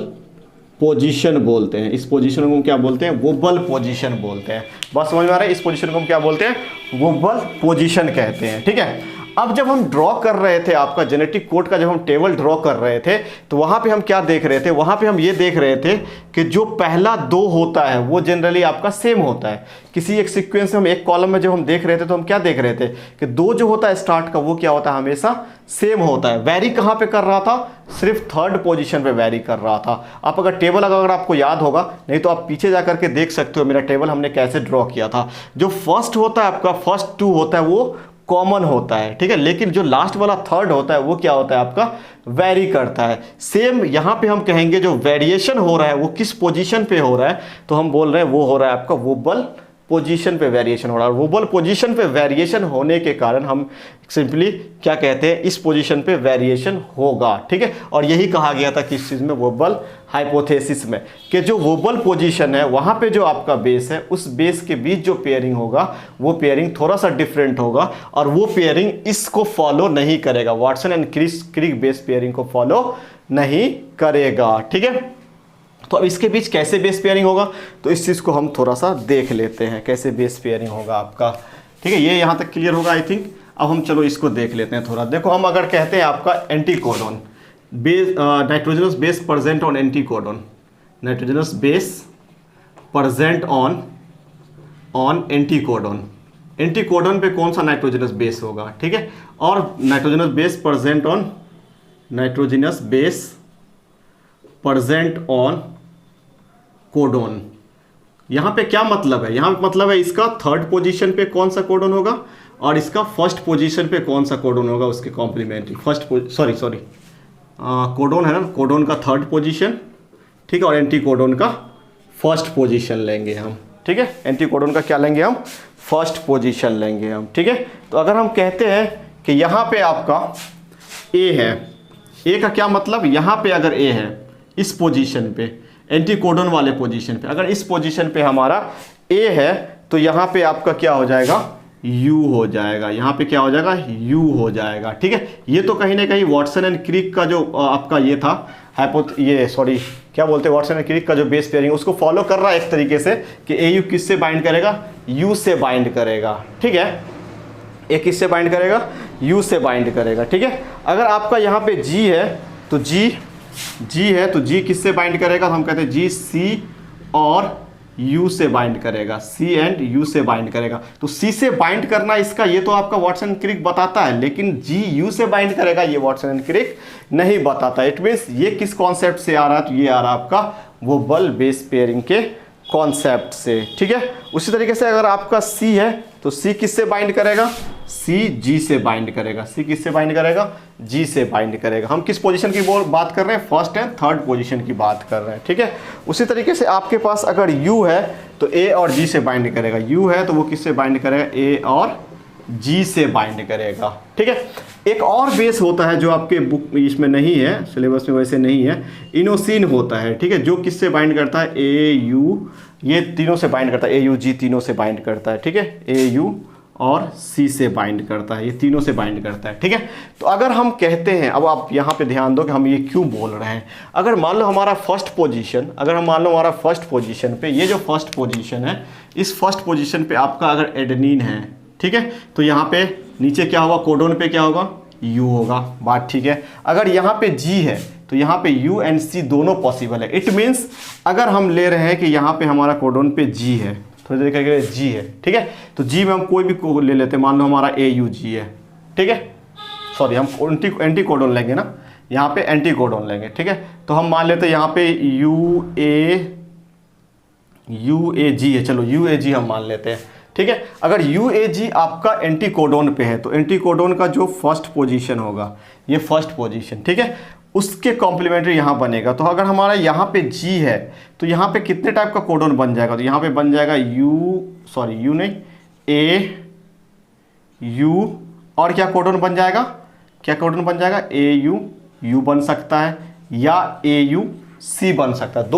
पोजीशन बोलते हैं। इस पोजीशन को हम क्या बोलते हैं, वोबल पोजीशन बोलते हैं। बस समझ में आ रहा है, इस पोजीशन को हम क्या बोलते हैं, वोबल पोजीशन कहते हैं। ठीक है, अब जब हम ड्रॉ कर रहे थे आपका जेनेटिक कोड का, जब हम टेबल ड्रॉ कर रहे थे तो वहाँ पे हम क्या देख रहे थे, वहाँ पे हम ये देख रहे थे कि जो पहला 2 होता है वो जनरली आपका सेम होता है। किसी एक सीक्वेंस में हम एक कॉलम में जब हम देख रहे थे तो हम क्या देख रहे थे कि 2 जो होता है स्टार्ट का वो क्या होता है, हमेशा सेम होता है। वेरी कहाँ पे कर रहा था, सिर्फ थर्ड पोजीशन पे वेरी कर रहा था। आप अगर टेबल अगर आपको याद होगा, नहीं तो आप पीछे जा करके देख सकते हो मेरा टेबल हमने कैसे ड्रॉ किया था। जो फर्स्ट होता है आपका, फर्स्ट 2 होता है वो कॉमन होता है। ठीक है, लेकिन जो लास्ट वाला थर्ड होता है वो क्या होता है आपका, वेरी करता है। सेम यहाँ पे हम कहेंगे जो वेरिएशन हो रहा है वो किस पोजीशन पे हो रहा है, तो हम बोल रहे हैं वो हो रहा है आपका वोबल पोजीशन पे वेरिएशन हो रहा है। वोबल पोजीशन पे वेरिएशन होने के कारण हम सिंपली क्या कहते हैं, इस पोजीशन पे वेरिएशन होगा, ठीक है। और यही कहा गया था किस चीज़ में, वोबल हाइपोथेसिस में, कि जो वोबल पोजीशन है वहाँ पे जो आपका बेस है उस बेस के बीच जो पेयरिंग होगा वो पेयरिंग थोड़ा सा डिफरेंट होगा और वो पेयरिंग इसको फॉलो नहीं करेगा, Watson and Crick base pairing को फॉलो नहीं करेगा, ठीक है। तो अब इसके बीच कैसे बेस पेयरिंग होगा, तो इस चीज़ को हम थोड़ा सा देख लेते हैं कैसे बेस पेयरिंग होगा आपका, ठीक है। ये यहाँ तक क्लियर होगा आई थिंक। अब हम चलो इसको देख लेते हैं थोड़ा। देखो हम अगर कहते हैं आपका anticodon base, nitrogenous base present on anticodon, nitrogenous base present on anticodon, anticodon पे कौन सा नाइट्रोजनस बेस होगा, ठीक है। और nitrogenous base present on, nitrogenous base present on codon, यहाँ पे क्या मतलब है, यहाँ पे मतलब है इसका थर्ड पोजीशन पे कौन सा कोडोन होगा और इसका फर्स्ट पोजीशन पे कौन सा कोडोन होगा, उसके कॉम्प्लीमेंट्री कोडोन है ना, कोडोन का थर्ड पोजीशन, ठीक है, और एंटी कोडोन का फर्स्ट पोजीशन लेंगे हम, ठीक है। एंटी कोडोन का क्या लेंगे हम, फर्स्ट पोजीशन लेंगे हम, ठीक है। तो अगर हम कहते हैं कि यहाँ पे आपका ए है, ए का क्या मतलब, यहाँ पे अगर ए है इस पोजीशन पे, एंटीकोडोन वाले पोजीशन पे, अगर इस पोजीशन पे हमारा ए है तो यहाँ पे आपका क्या हो जाएगा, यू हो जाएगा, यहाँ पे क्या हो जाएगा, यू हो जाएगा, ठीक है। ये तो कहीं ना कहीं वाटसन एंड क्रिक का जो आपका ये था क्या बोलते हैं, वाटसन एंड क्रिक का जो बेस पेयरिंग उसको फॉलो कर रहा है एक तरीके से कि ए यू किससे बाइंड करेगा, यू से बाइंड करेगा, ठीक है। ए किससे बाइंड करेगा, यू से बाइंड करेगा, ठीक है। अगर आपका यहाँ पे जी है तो जी किससे बाइंड करेगा, तो हम कहते हैं जी सी और यू से बाइंड करेगा, सी एंड यू से बाइंड करेगा। तो सी से बाइंड करना इसका ये तो आपका वाटसन एंड क्रिक बताता है, लेकिन जी यू से बाइंड करेगा ये वाटसन एंड क्रिक नहीं बताता। इट मीन्स ये किस कॉन्सेप्ट से आ रहा है, तो ये आ रहा है आपका वोबल बेस पेयरिंग के कॉन्सेप्ट से, ठीक है। उसी तरीके से अगर आपका सी है तो सी किससे बाइंड करेगा, सी जी से बाइंड करेगा, सी किससे बाइंड करेगा, जी से बाइंड करेगा। हम किस पोजीशन की बात कर रहे हैं, फर्स्ट एंड थर्ड पोजीशन की बात कर रहे हैं, ठीक है। उसी तरीके से आपके पास अगर यू है तो ए और जी से बाइंड करेगा, यू है तो वो किससे बाइंड करेगा, ए और जी से बाइंड करेगा, ठीक है। एक और बेस होता है जो आपके बुक इसमें नहीं है, सिलेबस में वैसे नहीं है, इनोसिन होता है, ठीक है, जो किससे बाइंड करता है, ए यू, ये तीनों से बाइंड करता है, ए यू जी तीनों से बाइंड करता है, ठीक है, ए यू और सी से बाइंड करता है, ये तीनों से बाइंड करता है, ठीक है। तो अगर हम कहते हैं, अब आप यहाँ पे ध्यान दो कि हम ये क्यों बोल रहे हैं, अगर मान लो हमारा फर्स्ट पोजीशन, अगर हम मान लो हमारा फर्स्ट पोजीशन पे, ये जो फर्स्ट पोजीशन है, इस फर्स्ट पोजीशन पे आपका अगर एडेनिन है, ठीक है, तो यहाँ पे नीचे क्या होगा, कोडोन पे क्या होगा, यू होगा, बात ठीक है। अगर यहाँ पे जी है तो यहाँ पे यू एंड सी दोनों पॉसिबल है। इट मीन्स अगर हम ले रहे हैं कि यहाँ पे हमारा कोडोन पे जी है, थोड़ी देर करके जी है, ठीक है, तो जी में हम कोई भी को ले लेते हैं, मान लो हमारा ए यू जी है, ठीक है, सॉरी हम एंटी कोडोन लेंगे ना, यहाँ पे एंटी कोडोन लेंगे, ठीक है। तो हम मान लेते हैं यहाँ पे यू ए जी है, चलो यू ए जी हम मान लेते हैं, ठीक है। अगर यू ए जी आपका एंटी कोडोन पे है तो एंटी कोडोन का जो फर्स्ट पोजीशन होगा, ये फर्स्ट पोजीशन, ठीक है, उसके कॉम्प्लीमेंट्री यहाँ बनेगा। तो अगर हमारा यहाँ पे जी है तो यहाँ पे कितने टाइप का कोडोन बन जाएगा, तो यहाँ पे बन जाएगा यू नहीं, ए यू और क्या कोडोन बन जाएगा, क्या कोडोन बन जाएगा, ए यू बन सकता है या ए यू सी बन सकता है।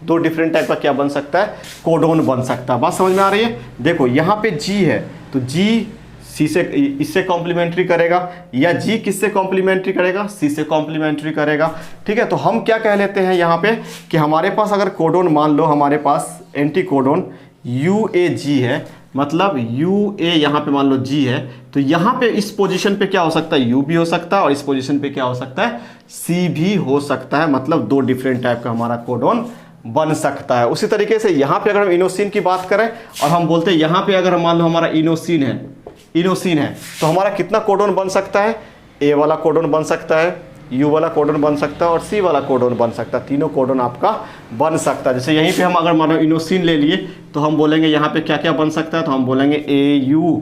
दो डिफरेंट टाइप का क्या बन सकता है, कोडोन बन सकता है। बात समझ में आ रही है। देखो यहाँ पे जी है तो जी सी से इससे कॉम्प्लीमेंट्री करेगा, या जी किससे कॉम्प्लीमेंट्री करेगा, सी से कॉम्प्लीमेंट्री करेगा, ठीक है। तो हम क्या कह लेते हैं यहाँ पे कि हमारे पास अगर कोडोन, मान लो हमारे पास एंटी कोडोन यू ए जी है, मतलब यू ए यहाँ पे मान लो जी है, तो यहाँ पे इस पोजीशन पे क्या हो सकता है, यू भी हो सकता है, और इस पोजीशन पे क्या हो सकता है, सी भी हो सकता है। मतलब दो डिफरेंट टाइप का हमारा कोडोन बन सकता है। उसी तरीके से यहाँ पे अगर हम इनोसिन की बात करें और हम बोलते हैं यहाँ पे अगर मान लो हमारा इनोसिन है तो हमारा कितना कोडोन बन सकता है, ए वाला कोडोन बन सकता है, यू वाला कोडोन बन सकता है और सी वाला कोडोन बन सकता है। तीनों कोडोन आपका बन सकता है। जैसे यहीं पे हम अगर मानो इनोसिन ले लिए तो हम बोलेंगे यहाँ पे क्या क्या बन सकता है, तो हम बोलेंगे ए यू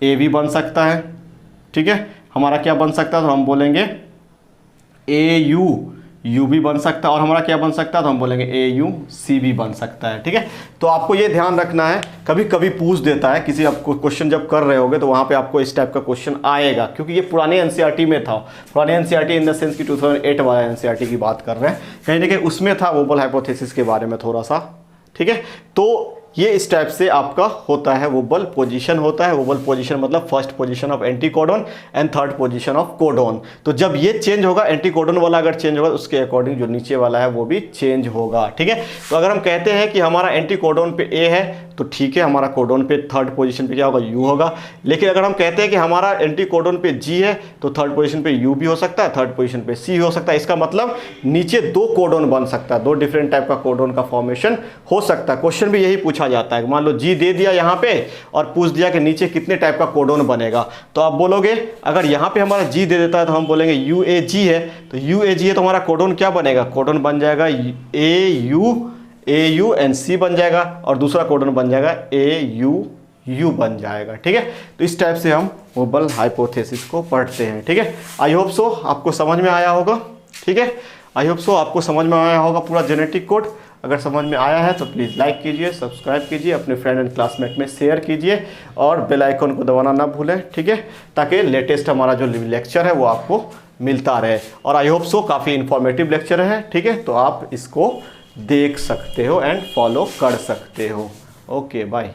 ए भी बन सकता है, ठीक है। हमारा क्या बन सकता है, तो हम बोलेंगे ए यू यू भी बन सकता है और हमारा क्या बन सकता है, तो हम बोलेंगे ए यू सी भी बन सकता है। ठीक है, तो आपको ये ध्यान रखना है, कभी कभी पूछ देता है किसी आपको क्वेश्चन जब कर रहे होगे तो वहाँ पे आपको इस टाइप का क्वेश्चन आएगा, क्योंकि ये पुराने एनसीईआरटी में था। पुराने एनसीईआरटी इन द सेंस कि 2008 वाला एनसीईआरटी की बात कर रहे हैं, कहीं ना कहीं उसमें था वोबल हाइपोथेसिस के बारे में थोड़ा सा। ठीक है, तो ये इस टाइप से आपका होता है, वोबल पोजीशन होता है। वोबल पोजीशन मतलब first position of एंटीकोडन and third position of codon. तो जब ये चेंज होगा, एंटीकोडन वाला अगर चेंज होगा, उसके अकॉर्डिंग जो नीचे वाला है वो भी चेंज होगा। ठीक है, तो अगर हम कहते हैं कि हमारा एंटीकोडन पे ए है तो ठीक है, हमारा कोडन पे थर्ड पोजीशन पे क्या होगा, यू होगा। लेकिन अगर हम कहते हैं कि हमारा एंटीकोडन पे जी है तो थर्ड पोजीशन पे यू भी हो सकता है, थर्ड पोजीशन पे सी हो सकता है। इसका मतलब नीचे दो कोडन बन सकता है, दो डिफरेंट टाइप का कोडन का फॉर्मेशन हो सकता है। क्वेश्चन भी यही पूछा जाता है, मान लो जी दे दिया यहाँ पे और पूछ दिया कि नीचे कितने टाइप का कोडन बनेगा, तो आप बोलोगे अगर यहाँ पे हमारा जी दे देता है तो हम बोलेंगे यू ए जी है, तो यू ए जी है तो हमारा कोडन क्या बनेगा, कोडन बन जाएगा ए यू एंड सी बन जाएगा, और दूसरा कोडन बन जाएगा ए यू बन जाएगा। ठीक है, तो इस टाइप से हम वोबल हाइपोथेसिस को पढ़ते हैं। ठीक है, आई होप सो आपको समझ में आया होगा। ठीक है, आई होप सो आपको समझ में आया होगा पूरा जेनेटिक कोड। अगर समझ में आया है तो प्लीज़ लाइक कीजिए, सब्सक्राइब कीजिए, अपने फ्रेंड एंड क्लासमेट में शेयर कीजिए और बेल आइकन को दबाना ना भूलें। ठीक है, ताकि लेटेस्ट हमारा जो लेक्चर है वो आपको मिलता रहे। और आई होप सो काफ़ी इन्फॉर्मेटिव लेक्चर है। ठीक है, तो आप इसको देख सकते हो एंड फॉलो कर सकते हो। Okay, bye.